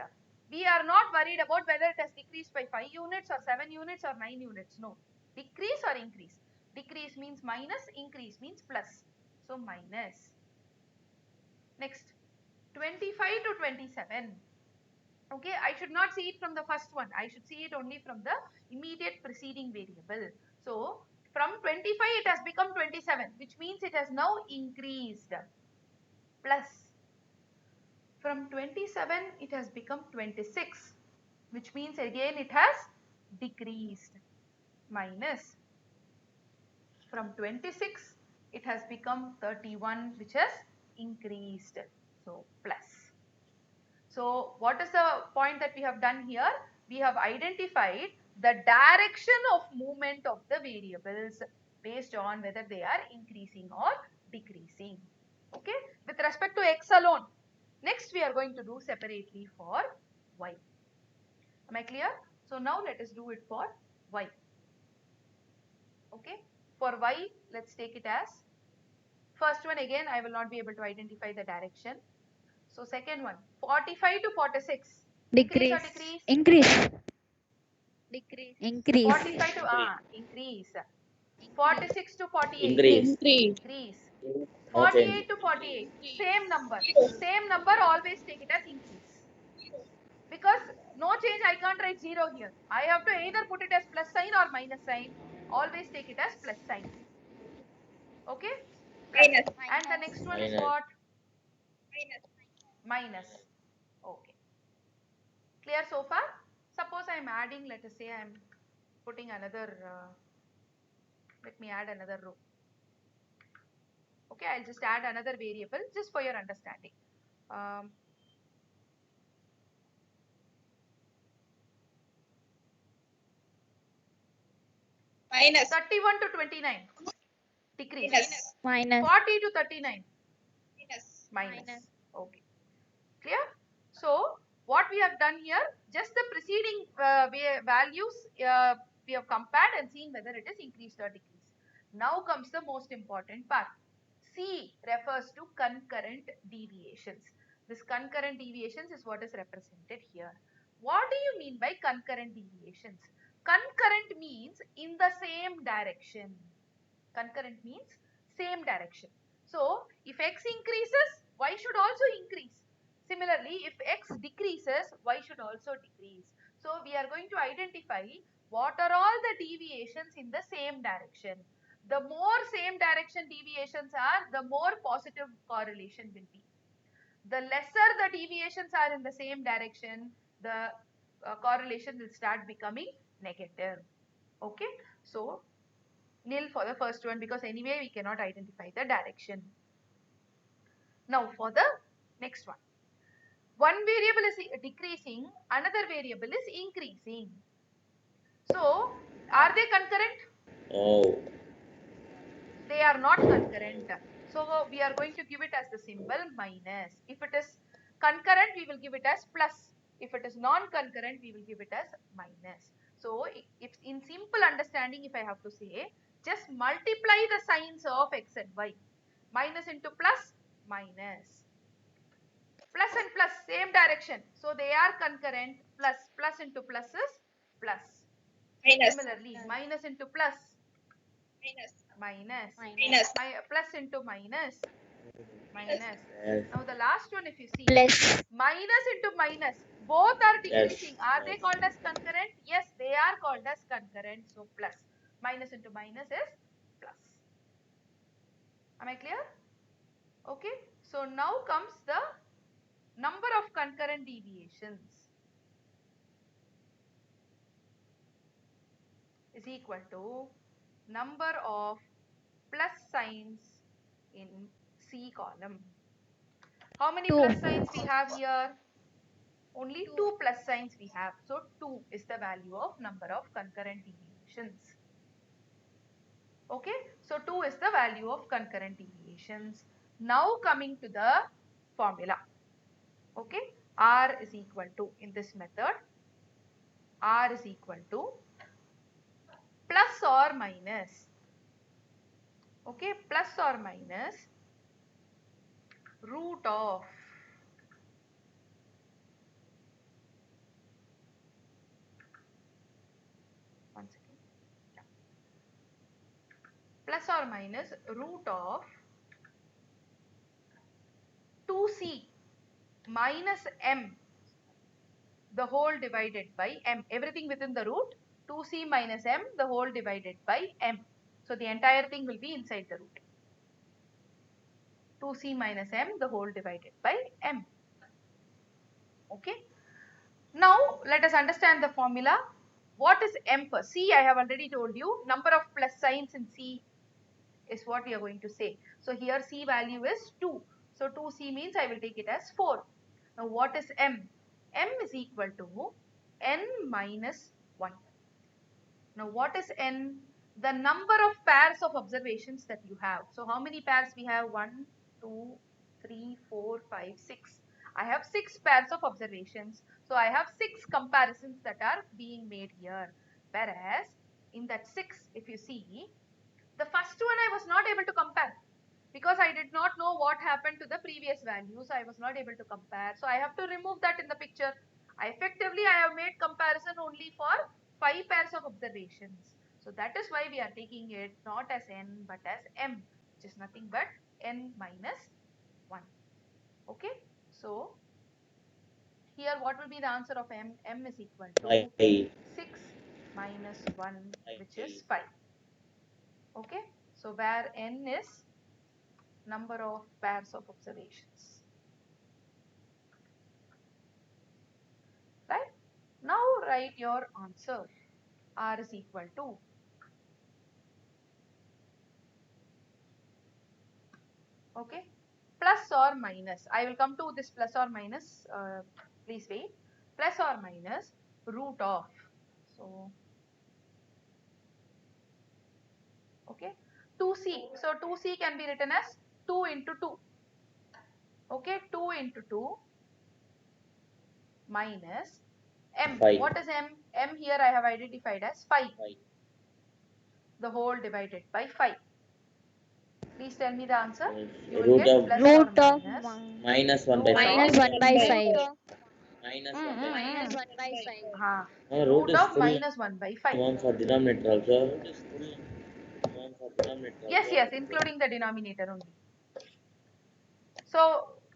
We are not worried about whether it has decreased by 5 units or 7 units or 9 units. No. Decrease or increase. Decrease means minus, increase means plus. So minus. Next, 25 to 27. Okay, I should not see it from the first one. I should see it only from the immediate preceding variable. So from 25 it has become 27, which means it has now increased. Plus, from 27 it has become 26, which means again it has decreased. Minus, from 26 it has become 31, which has increased. So plus. So what is the point that we have done here? We have identified the direction of movement of the variables based on whether they are increasing or decreasing. Okay, with respect to x alone. Next we are going to do separately for y. Am I clear? So now let us do it for y. Okay, for y, let's take it as first one. Again, I will not be able to identify the direction. So second one, 45 to 46. Increase or decrease? Increase. Increase. 45 to increase. 46 to 48. Increase. Increase. No change. 48 to 48. Same number. Same number, always take it as increase. Because no change, I can't write 0 here. I have to either put it as plus sign or minus sign. Always take it as plus sign. Okay? Plus. And the next one is Minus. what? Minus. Okay. Clear so far? Suppose I am adding, let us say I am putting another, let me add another row. Okay, I'll just add another variable just for your understanding. Minus 31 to 29. Decrease. Minus. 40 to 39. Minus. Okay. Clear? So what we have done here, just the preceding values we have compared and seen whether it is increased or decreased. Now comes the most important part. C refers to concurrent deviations. This concurrent deviations is what is represented here. What do you mean by concurrent deviations? Concurrent means in the same direction. Concurrent means same direction. So if x increases, y should also increase. Similarly, if x decreases, y should also decrease. So we are going to identify what are all the deviations in the same direction. The more same direction deviations are, the more positive correlation will be. The lesser the deviations are in the same direction, the correlation will start becoming negative. Okay, so nil for the first one, because anyway we cannot identify the direction. Now for the next one. One variable is decreasing, another variable is increasing. So are they concurrent? Oh. They are not concurrent. So we are going to give it as the symbol minus. If it is concurrent, we will give it as plus. If it is non-concurrent, we will give it as minus. So if in simple understanding, if I have to say, just multiply the signs of x and y. Minus into plus, minus. Plus and plus, same direction. So they are concurrent. Plus into plus is plus. Similarly, minus into plus, minus. Plus into minus, minus. Yes. Now the last one, if you see, Plus. minus into minus, both are decreasing. Yes. Are they called as concurrent? Yes, they are called as concurrent. So plus. Minus into minus is plus. Am I clear? Okay. So now comes the number of concurrent deviations is equal to number of plus signs in C column. How many 2. plus signs we have here? Only 2 plus signs we have. So 2 is the value of number of concurrent deviations. Okay, so 2 is the value of concurrent deviations. Now coming to the formula. Okay, R is equal to, in this method, R is equal to plus or minus Okay, plus or minus root of one second. Yeah. Plus or minus root of 2c minus m the whole divided by m. Everything within the root, 2c minus m the whole divided by m. So the entire thing will be inside the root. 2c minus m the whole divided by m. Okay. Now let us understand the formula. What is m per c? I have already told you. Number of plus signs in c is what we are going to say. So here c value is 2. So 2c means I will take it as 4. Now what is m? M is equal to n minus 1. Now what is n? The number of pairs of observations that you have. So how many pairs we have? 1, 2, 3, 4, 5, 6. I have 6 pairs of observations. So I have 6 comparisons that are being made here. Whereas in that 6, if you see, the first one I was not able to compare because I did not know what happened to the previous values. I was not able to compare. So I have to remove that in the picture. I have made comparison only for 5 pairs of observations. So that is why we are taking it not as n but as m, which is nothing but n minus 1. Okay. So here what will be the answer of m? M is equal to 5. 6 minus 1, which is 5. Okay. So where n is number of pairs of observations. Right? Now write your answer. R is equal to, okay, plus or minus. I will come to this plus or minus. Please wait. Plus or minus root of. So, okay, 2c. So 2c can be written as 2 into 2. Okay, 2 into 2 minus m. 5. What is m? M here I have identified as 5. The whole divided by 5. Please tell me the answer. You will Root get of plus or Root of minus minus 1 by root 5. of minus 1 by 5. हाँ, Root root is of full minus 1 by 5. norm for denominator also. Yes, yes, including the denominator only. So,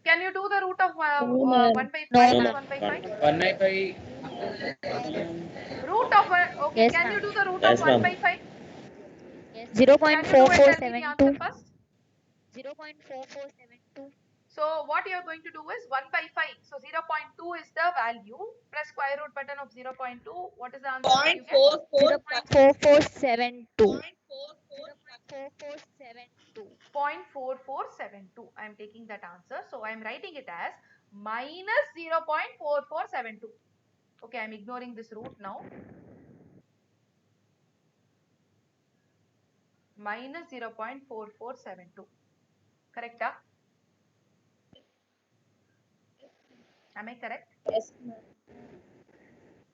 can you do the root of 1 by No, minus ma'am. 1 by 5? 1 by 5. Root of, okay, Yes, can ma'am. you do the root of Yes, 1 ma'am. by 5? Can you do and tell me the answer 0.4472. first? So, what you are going to do is 1 by 5. So, 0.2 is the value. Press square root button of 0.2. What is the answer that you get? 0.4472. 0.4472. I am taking that answer. So I am writing it as minus 0.4472. Okay, I am ignoring this root now. Minus 0.4472. Correct? Am I correct? Yes.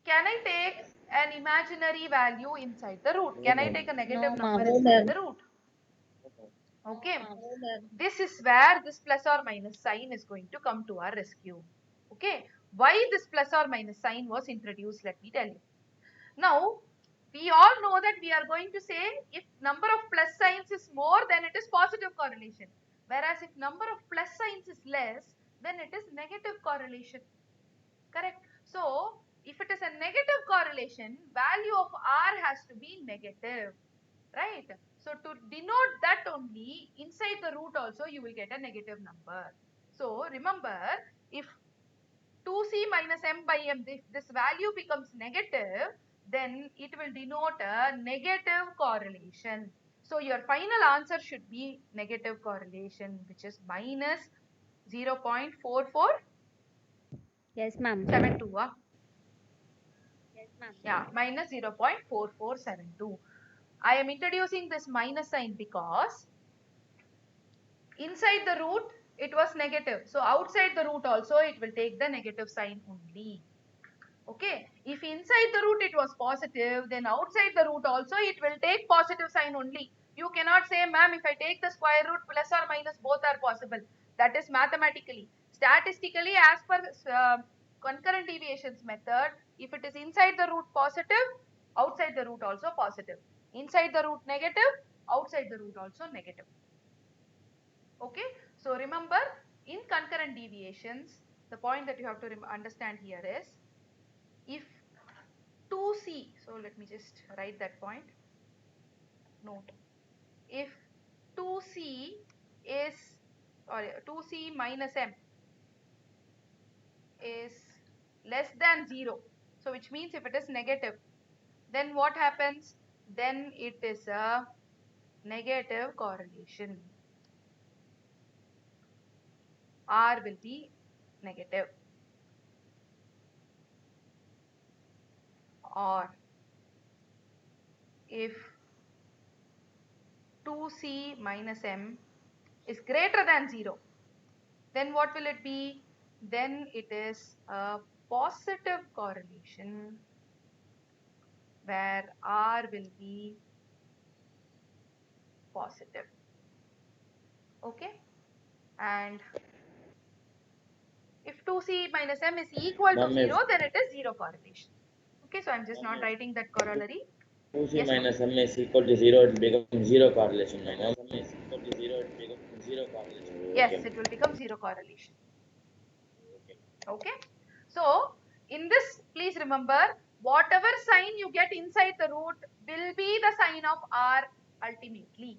Can I take an imaginary value inside the root? Can I take a negative No, number ma'am. inside the root? Okay. This is where this plus or minus sign is going to come to our rescue. Okay. Why this plus or minus sign was introduced? Let me tell you. Now, we all know that we are going to say if number of plus signs is more, then it is positive correlation. Whereas if number of plus signs is less, then it is negative correlation. Correct? So, if it is a negative correlation, value of R has to be negative. Right? So, to denote that only, inside the root also you will get a negative number. So, remember, if 2c minus m by m, if this value becomes negative, then it will denote a negative correlation. So your final answer should be negative correlation, which is minus 0.4472. Yes, ma'am. Yeah, minus 0.4472. I am introducing this minus sign because inside the root it was negative. So outside the root also it will take the negative sign only. Okay, if inside the root it was positive, then outside the root also it will take positive sign only. You cannot say, ma'am, if I take the square root, plus or minus both are possible. That is mathematically. Statistically, as per concurrent deviations method, if it is inside the root positive, outside the root also positive. Inside the root negative, outside the root also negative. Okay, so remember, in concurrent deviations, the point that you have to understand here is, if 2c, so let me just write that point, note, if 2c is, or 2c minus m is less than 0, so which means if it is negative, then what happens? Then it is a negative correlation. R will be negative. Or if 2c minus m is greater than 0, then what will it be? Then it is a positive correlation where R will be positive. Okay, and if 2c minus m is equal to Ma'am, 0, if then it is 0 correlation. Okay, so I'm just not writing that corollary. 2c Yes, minus m is equal to 0, it will become 0 correlation, ma'am. Is equal to 0, it will become 0 correlation. yes, Okay. it will become 0 correlation. Okay, so in this, please remember, whatever sign you get inside the root will be the sign of R ultimately.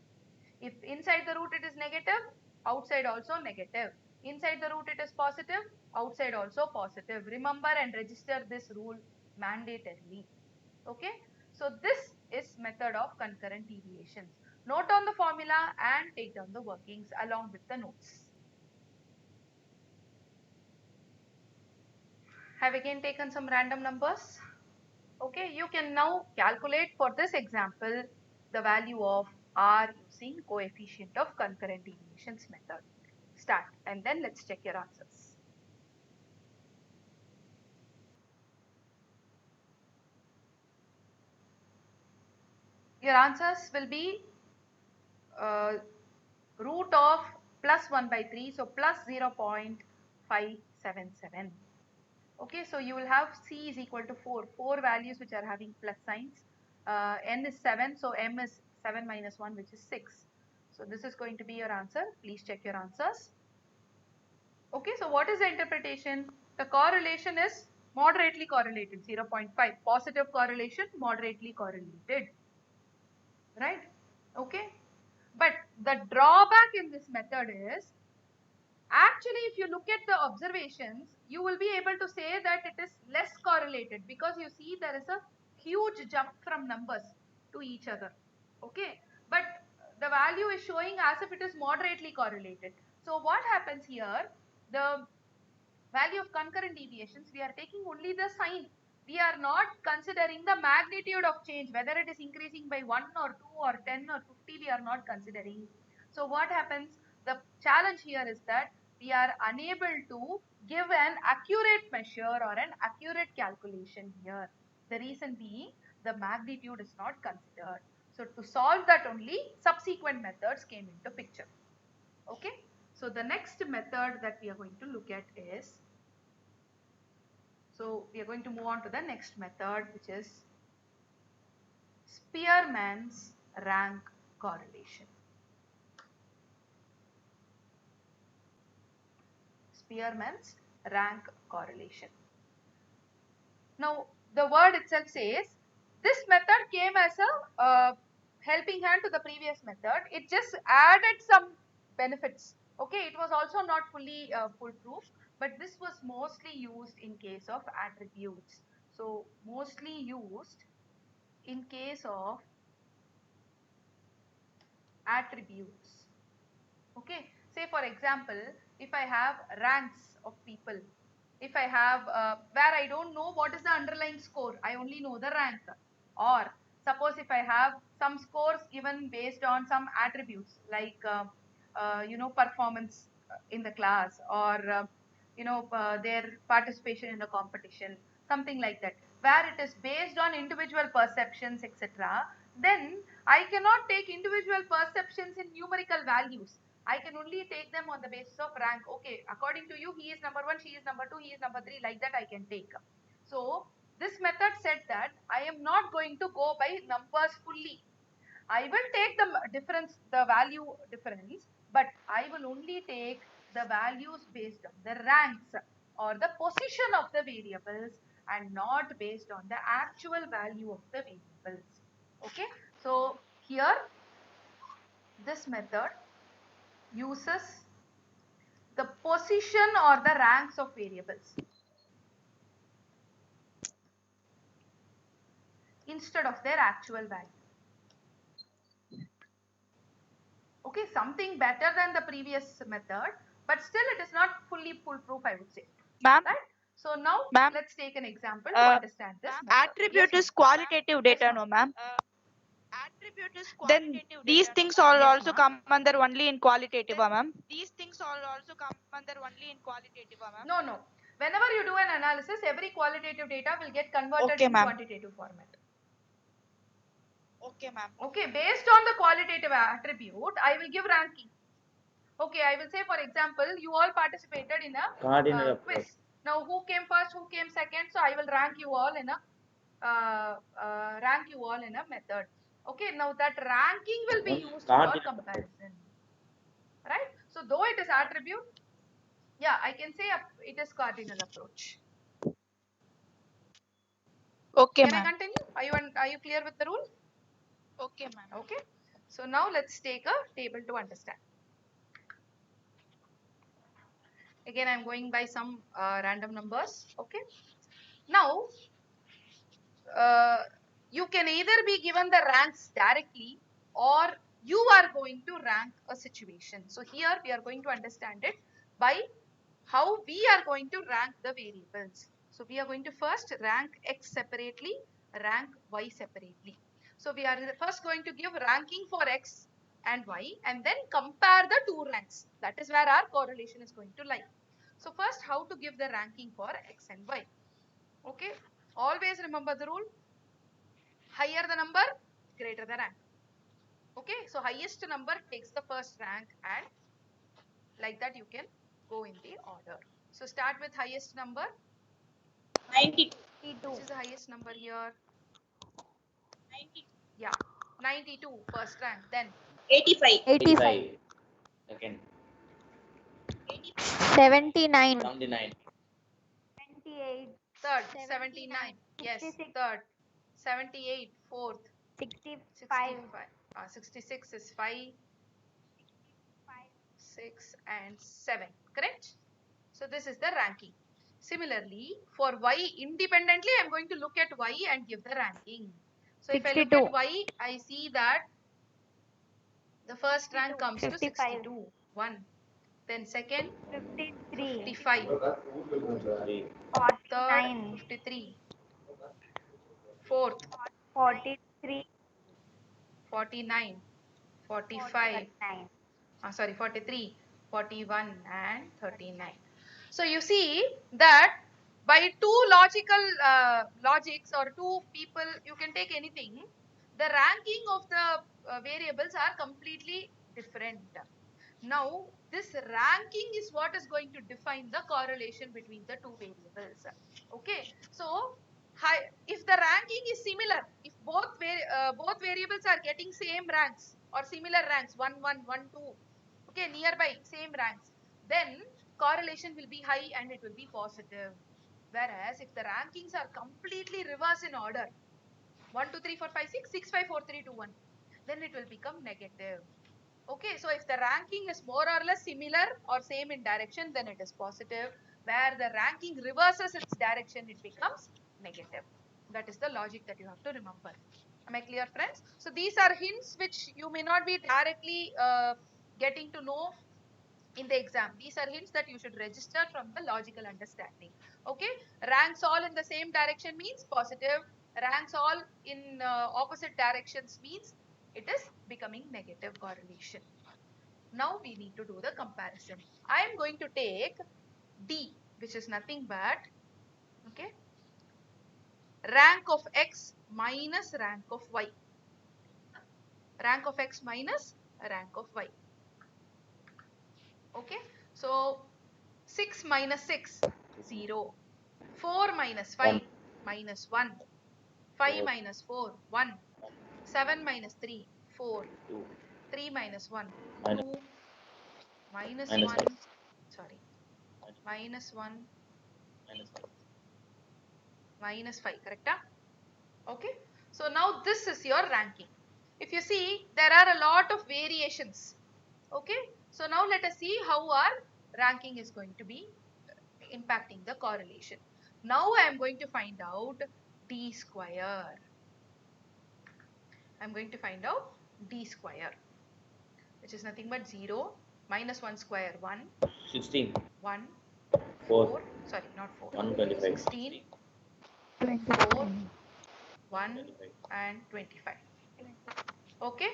If inside the root it is negative, outside also negative. Inside the root it is positive, outside also positive. Remember and register this rule mandatorily. Okay, so this is method of concurrent deviations. Note down the formula and take down the workings along with the notes. Have again taken some random numbers. Okay, you can now calculate for this example the value of R using coefficient of concurrent deviations method. Start, and then let's check your answers. Your answers will be root of plus 1 by 3, so plus 0.577. Okay, so you will have C is equal to 4 values which are having plus signs. N is 7, so M is 7 minus 1, which is 6. So this is going to be your answer. Please check your answers. Okay, so what is the interpretation? The correlation is moderately correlated, 0.5. Positive correlation, moderately correlated. Right? Okay. But the drawback in this method is, actually, if you look at the observations, you will be able to say that it is less correlated, because you see there is a huge jump from numbers to each other. Okay, but the value is showing as if it is moderately correlated. So what happens here? The value of concurrent deviations, we are taking only the sign. We are not considering the magnitude of change, whether it is increasing by 1 or 2 or 10 or 50, we are not considering. So what happens? The challenge here is that we are unable to give an accurate measure or an accurate calculation here. The reason being, the magnitude is not considered. So to solve that only, subsequent methods came into picture. Okay. So the next method that we are going to look at is, so we are going to move on to the next method, which is Spearman's rank correlation. Spearman's rank correlation. Now, the word itself says this method came as a helping hand to the previous method. It just added some benefits. Okay, it was also not fully foolproof, but this was mostly used in case of attributes. So, mostly used in case of attributes. Okay, say for example, if I have ranks of people, if I have where I don't know what is the underlying score, I only know the rank. Or suppose if I have some scores given based on some attributes like performance in the class, or their participation in the competition, something like that, where it is based on individual perceptions, etc. then I cannot take individual perceptions in numerical values. I can only take them on the basis of rank. Okay, according to you, he is number 1, she is number 2, he is number 3, like that I can take. So this method said that I am not going to go by numbers fully. I will take the difference, the value difference, but I will only take the values based on the ranks or the position of the variables and not based on the actual value of the variables. Okay, so here this method uses the position or the ranks of variables instead of their actual value. Okay, something better than the previous method, but still it is not fully foolproof, I would say. Ma'am, Right? So now ma'am, let's take an example to uh, understand this method. attribute Yes, is ma'am. qualitative data, Yes, no, ma'am. ma'am. Then these things all Yes, also ma'am. come under only in qualitative, ma'am. No, no. Whenever you do an analysis, every qualitative data will get converted Okay, in ma'am. quantitative format. Okay, based on the qualitative attribute, I will give ranking. Okay, I will say, for example, you all participated in a Cardinal approach. quiz. Now, who came first, who came second? So, I will rank you all in a method. Okay, now that ranking will be used for Cardinal comparison, right? So, though it is attribute, yeah, I can say it is cardinal approach. Okay, Can I ma'am. continue? Are you clear with the rule? Okay, ma'am. Okay. So now let's take a table to understand. Again, I'm going by some random numbers. Okay. Now, you can either be given the ranks directly or you are going to rank a situation. So here we are going to understand it by how we are going to rank the variables. So we are going to first rank x separately, rank y separately. So we are first going to give ranking for x and y and then compare the two ranks. That is where our correlation is going to lie. So first, how to give the ranking for x and y. Okay, always remember the rule. Higher the number, greater the rank. Okay, so highest number takes the first rank and like that you can go in the order. So start with highest number. 92. Which is the highest number here? 90. Yeah, 92 first rank. Then 85. 85. Second. 79. 79. 78. third, 79. Yes, 66. third. 78 fourth. 65. 65. 66 is 5, 6 and 7. Correct? So this is the ranking. Similarly, for y independently, I am going to look at y and give the ranking. So if I look 62. at y, I see that the first rank comes to 55. 62. 1. Then second, 53. 55. Third, 49. 53. Fourth, 43. 49. 45. 49. Sorry, 43, 41 and 39. So you see that by two logical logics or two people, you can take anything, the ranking of the variables are completely different. Now, this ranking is what is going to define the correlation between the two variables. Okay, so if the ranking is similar, if both variables are getting same ranks or similar ranks, 1, 1, 1, 2, okay, nearby same ranks, then correlation will be high and it will be positive. Whereas if the rankings are completely reverse in order, 1, 2, 3, 4, 5, 6, 6, 5, 4, 3, 2, 1, then it will become negative. Okay, so if the ranking is more or less similar or same in direction, then it is positive. Where the ranking reverses its direction, it becomes negative. That is the logic that you have to remember. Am I clear, friends? So these are hints which you may not be directly getting to know in the exam. These are hints that you should register from the logical understanding. Okay, ranks all in the same direction means positive. Ranks all in opposite directions means it is becoming negative correlation. Now we need to do the comparison. I am going to take D, which is nothing but, okay, rank of X minus rank of Y. rank of x minus rank of y. Okay, so 6 minus 6, 0. 4 minus 5, minus 1. 5 minus 4, 1. 7 minus 3, 4. 3 minus 1, 2. Minus 1, sorry, minus 1, minus 5, correct? Okay, so now this is your ranking. If you see, there are a lot of variations. Okay, so now let us see how our ranking is going to be impacting the correlation. Now I am going to find out d square. I am going to find out d square, which is nothing but 0, minus 1 square, 1, 16, 1, 4, 4, sorry, not 4, 125. 16, 4, 1 and 25. Okay,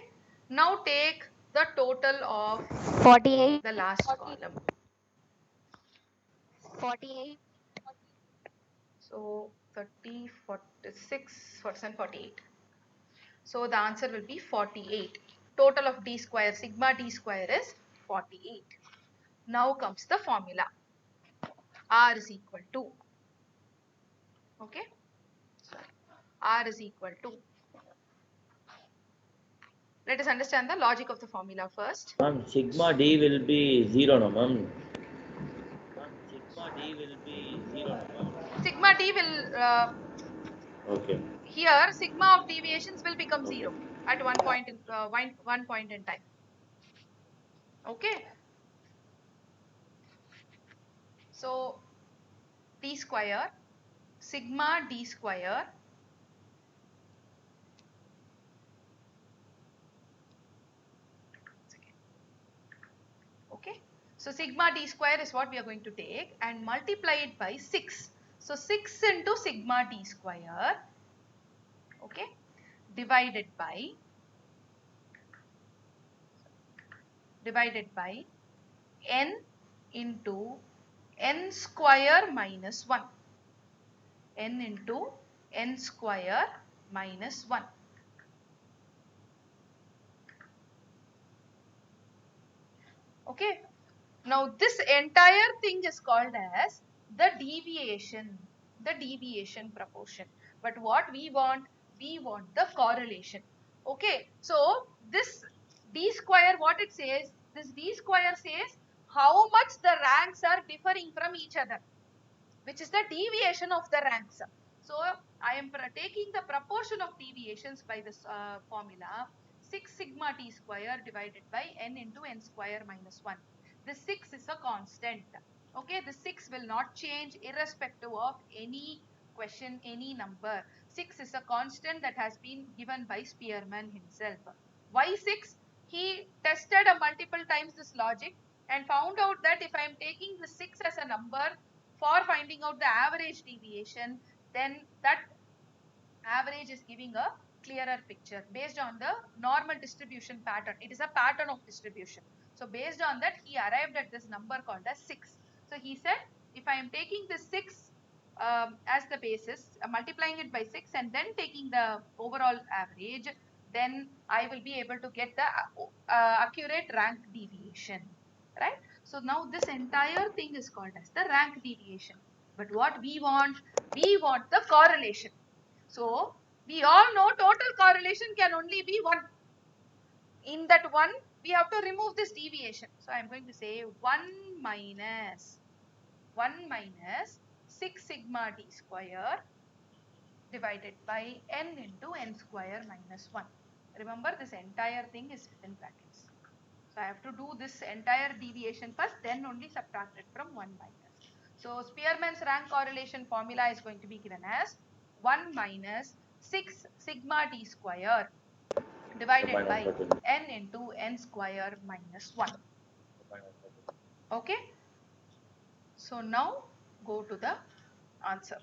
now take the total of 48. the last column. 48. So 30, 46, 47, 48. So the answer will be 48. Total of d square, sigma d square is 48. Now comes the formula. R is equal to, okay, R is equal to, let us understand the logic of the formula first. Ma'am, sigma d will be 0, no, ma'am? Sigma d will be 0, no, ma'am? Sigma d will, Okay. here sigma of deviations will become Okay. 0 at one point in time. Okay, so d square, sigma d square, okay, so sigma d square is what we are going to take and multiply it by 6. So 6 into sigma d square, okay, divided by n into n square minus 1. N into n square minus 1. Okay, now this entire thing is called as the deviation proportion. But what we want the correlation. Okay, so this d square, what it says, this d square says how much the ranks are differing from each other, which is the deviation of the ranks. So I am taking the proportion of deviations by this formula, 6 sigma t square divided by n into n square minus 1. This 6 is a constant. Okay, the 6 will not change irrespective of any question, any number. 6 is a constant that has been given by Spearman himself. Why 6? He tested a multiple times this logic and found out that if I am taking the 6 as a number for finding out the average deviation, then that average is giving a clearer picture based on the normal distribution pattern. It is a pattern of distribution. So based on that, he arrived at this number called as 6. So he said, if I am taking this 6 as the basis, multiplying it by 6 and then taking the overall average, then I will be able to get the accurate rank deviation, right? So now this entire thing is called as the rank deviation. But what we want the correlation. So we all know total correlation can only be 1. In that 1, we have to remove this deviation. So I am going to say 1 minus 6 sigma d square divided by n into n square minus 1. Remember, this entire thing is within brackets. So I have to do this entire deviation first, then only subtract it from 1 minus. So Spearman's rank correlation formula is going to be given as 1 minus 6 sigma d square divided by n into n square minus 1. Okay. So now go to the answer.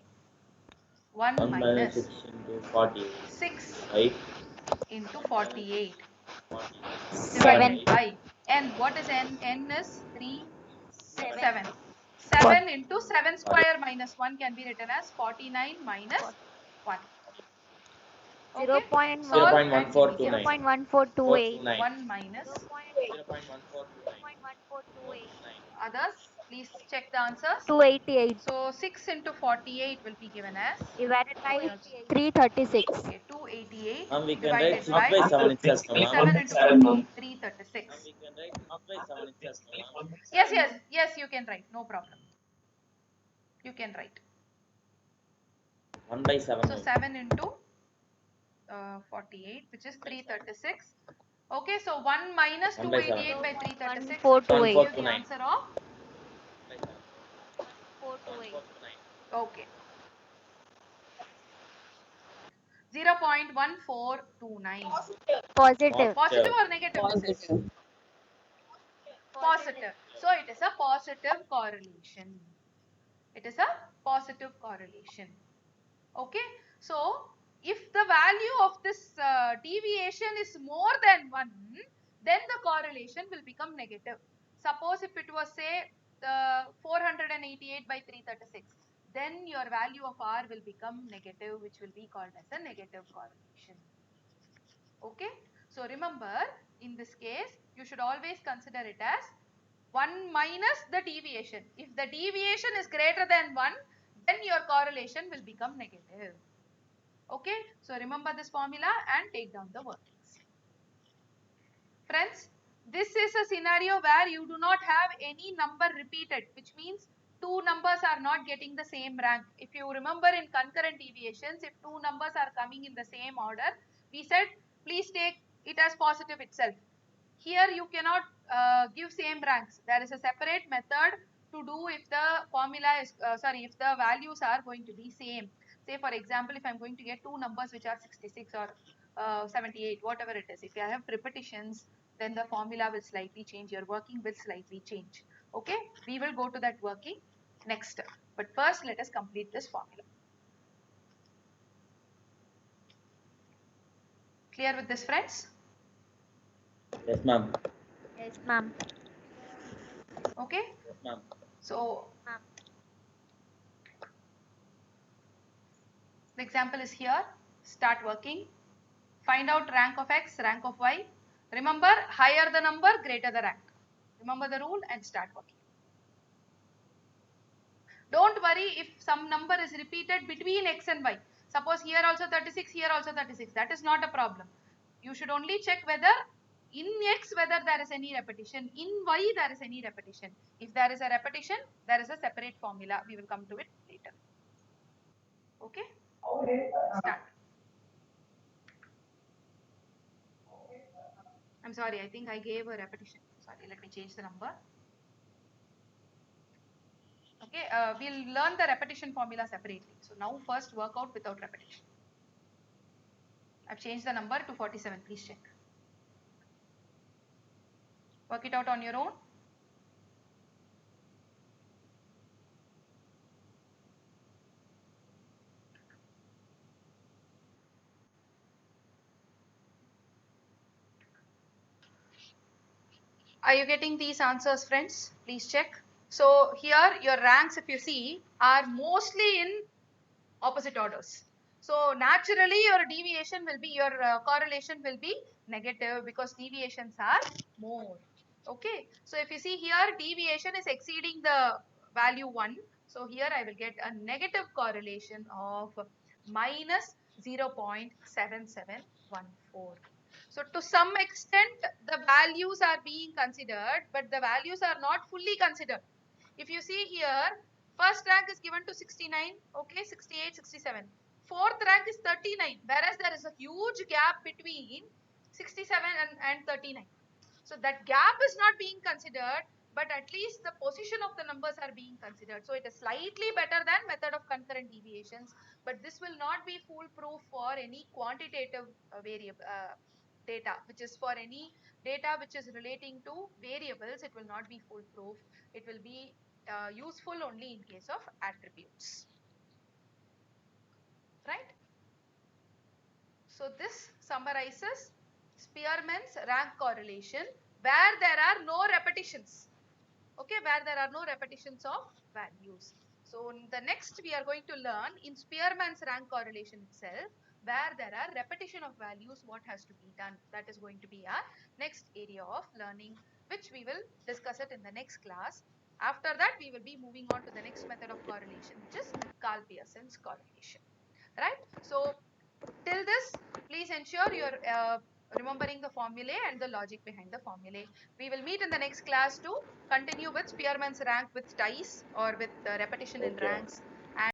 1 minus 6 into 40. 6 Right? into 48 7. divided by n. What is n? N is 3, 7. 7. 7 into 7 square minus 1 can be written as 49 minus 1. Zero Okay, point solve one and 0.1429. 0.1428. 1 minus 0.1429. others. Please check the answers. 288 So 6 into 48 will be given as, divided let by me also, 336. okay, 288 We can write divided half by by 7 itself, no, ma'am. 7 into 7, 40, ma'am. 336. We can write half by 7 itself, no, ma'am. Yes, you can write, no problem. You can write. 1 by 7. So 7 into 48, which is 336. Okay, so 1 minus 1 by 7. 288 by 336 will 1428. give you the answer of, 428. okay, 0.1429. Positive. Positive or negative? This is positive. So it is a positive correlation. It is a positive correlation. Okay, so if the value of this deviation is more than 1, then the correlation will become negative. Suppose if it was, say, 488 by 336, then your value of R will become negative, which will be called as a negative correlation. Okay, so remember, in this case you should always consider it as 1 minus the deviation. If the deviation is greater than 1, then your correlation will become negative. Okay, so remember this formula and take down the workings. Friends, this is a scenario where you do not have any number repeated, which means two numbers are not getting the same rank. If you remember, in concurrent deviations, if two numbers are coming in the same order, we said please take it as positive itself. Here you cannot give same ranks. There is a separate method to do if the formula is, if the values are going to be same. Say for example, if I'm going to get two numbers which are 66 or 78, whatever it is, if I have repetitions, then the formula will slightly change, your working will slightly change. Okay, we will go to that working next step. But first let us complete this formula. Clear with this, friends? Yes, ma'am. Yes, ma'am. Okay, Yes, ma'am. so the example is here. Start working. Find out rank of x, rank of y. Remember, higher the number, greater the rank. Remember the rule and start working. Don't worry if some number is repeated between x and y. Suppose here also 36, here also 36. That is not a problem. You should only check whether in x whether there is any repetition, in y there is any repetition. If there is a repetition, there is a separate formula. We will come to it later. Okay? Start. I'm sorry, I think I gave a repetition. Sorry, let me change the number. Okay, we'll learn the repetition formula separately. So now first work out without repetition. I've changed the number to 47. Please check. Work it out on your own. Are you getting these answers, friends? Please check. So here your ranks, if you see, are mostly in opposite orders. So naturally your deviation will be, your correlation will be negative because deviations are more. Okay, so if you see here, deviation is exceeding the value 1. So here I will get a negative correlation of minus 0.7714. So to some extent the values are being considered, but the values are not fully considered. If you see here, first rank is given to 69, okay, 68, 67. Fourth rank is 39, whereas there is a huge gap between 67 and 39. So that gap is not being considered, but at least the position of the numbers are being considered. So it is slightly better than method of concurrent deviations, but this will not be foolproof for any quantitative variable data, which is for any data which is relating to variables. It will not be foolproof. It will be useful only in case of attributes, right? So this summarizes Spearman's rank correlation where there are no repetitions. Okay, where there are no repetitions of values. So in the next we are going to learn in Spearman's rank correlation itself where there are repetition of values, what has to be done. That is going to be our next area of learning, which we will discuss it in the next class. After that, we will be moving on to the next method of correlation, which is Karl Pearson's correlation. Right? So till this, please ensure you're remembering the formulae and the logic behind the formulae. We will meet in the next class to continue with Spearman's rank with ties or with repetition in Okay. ranks.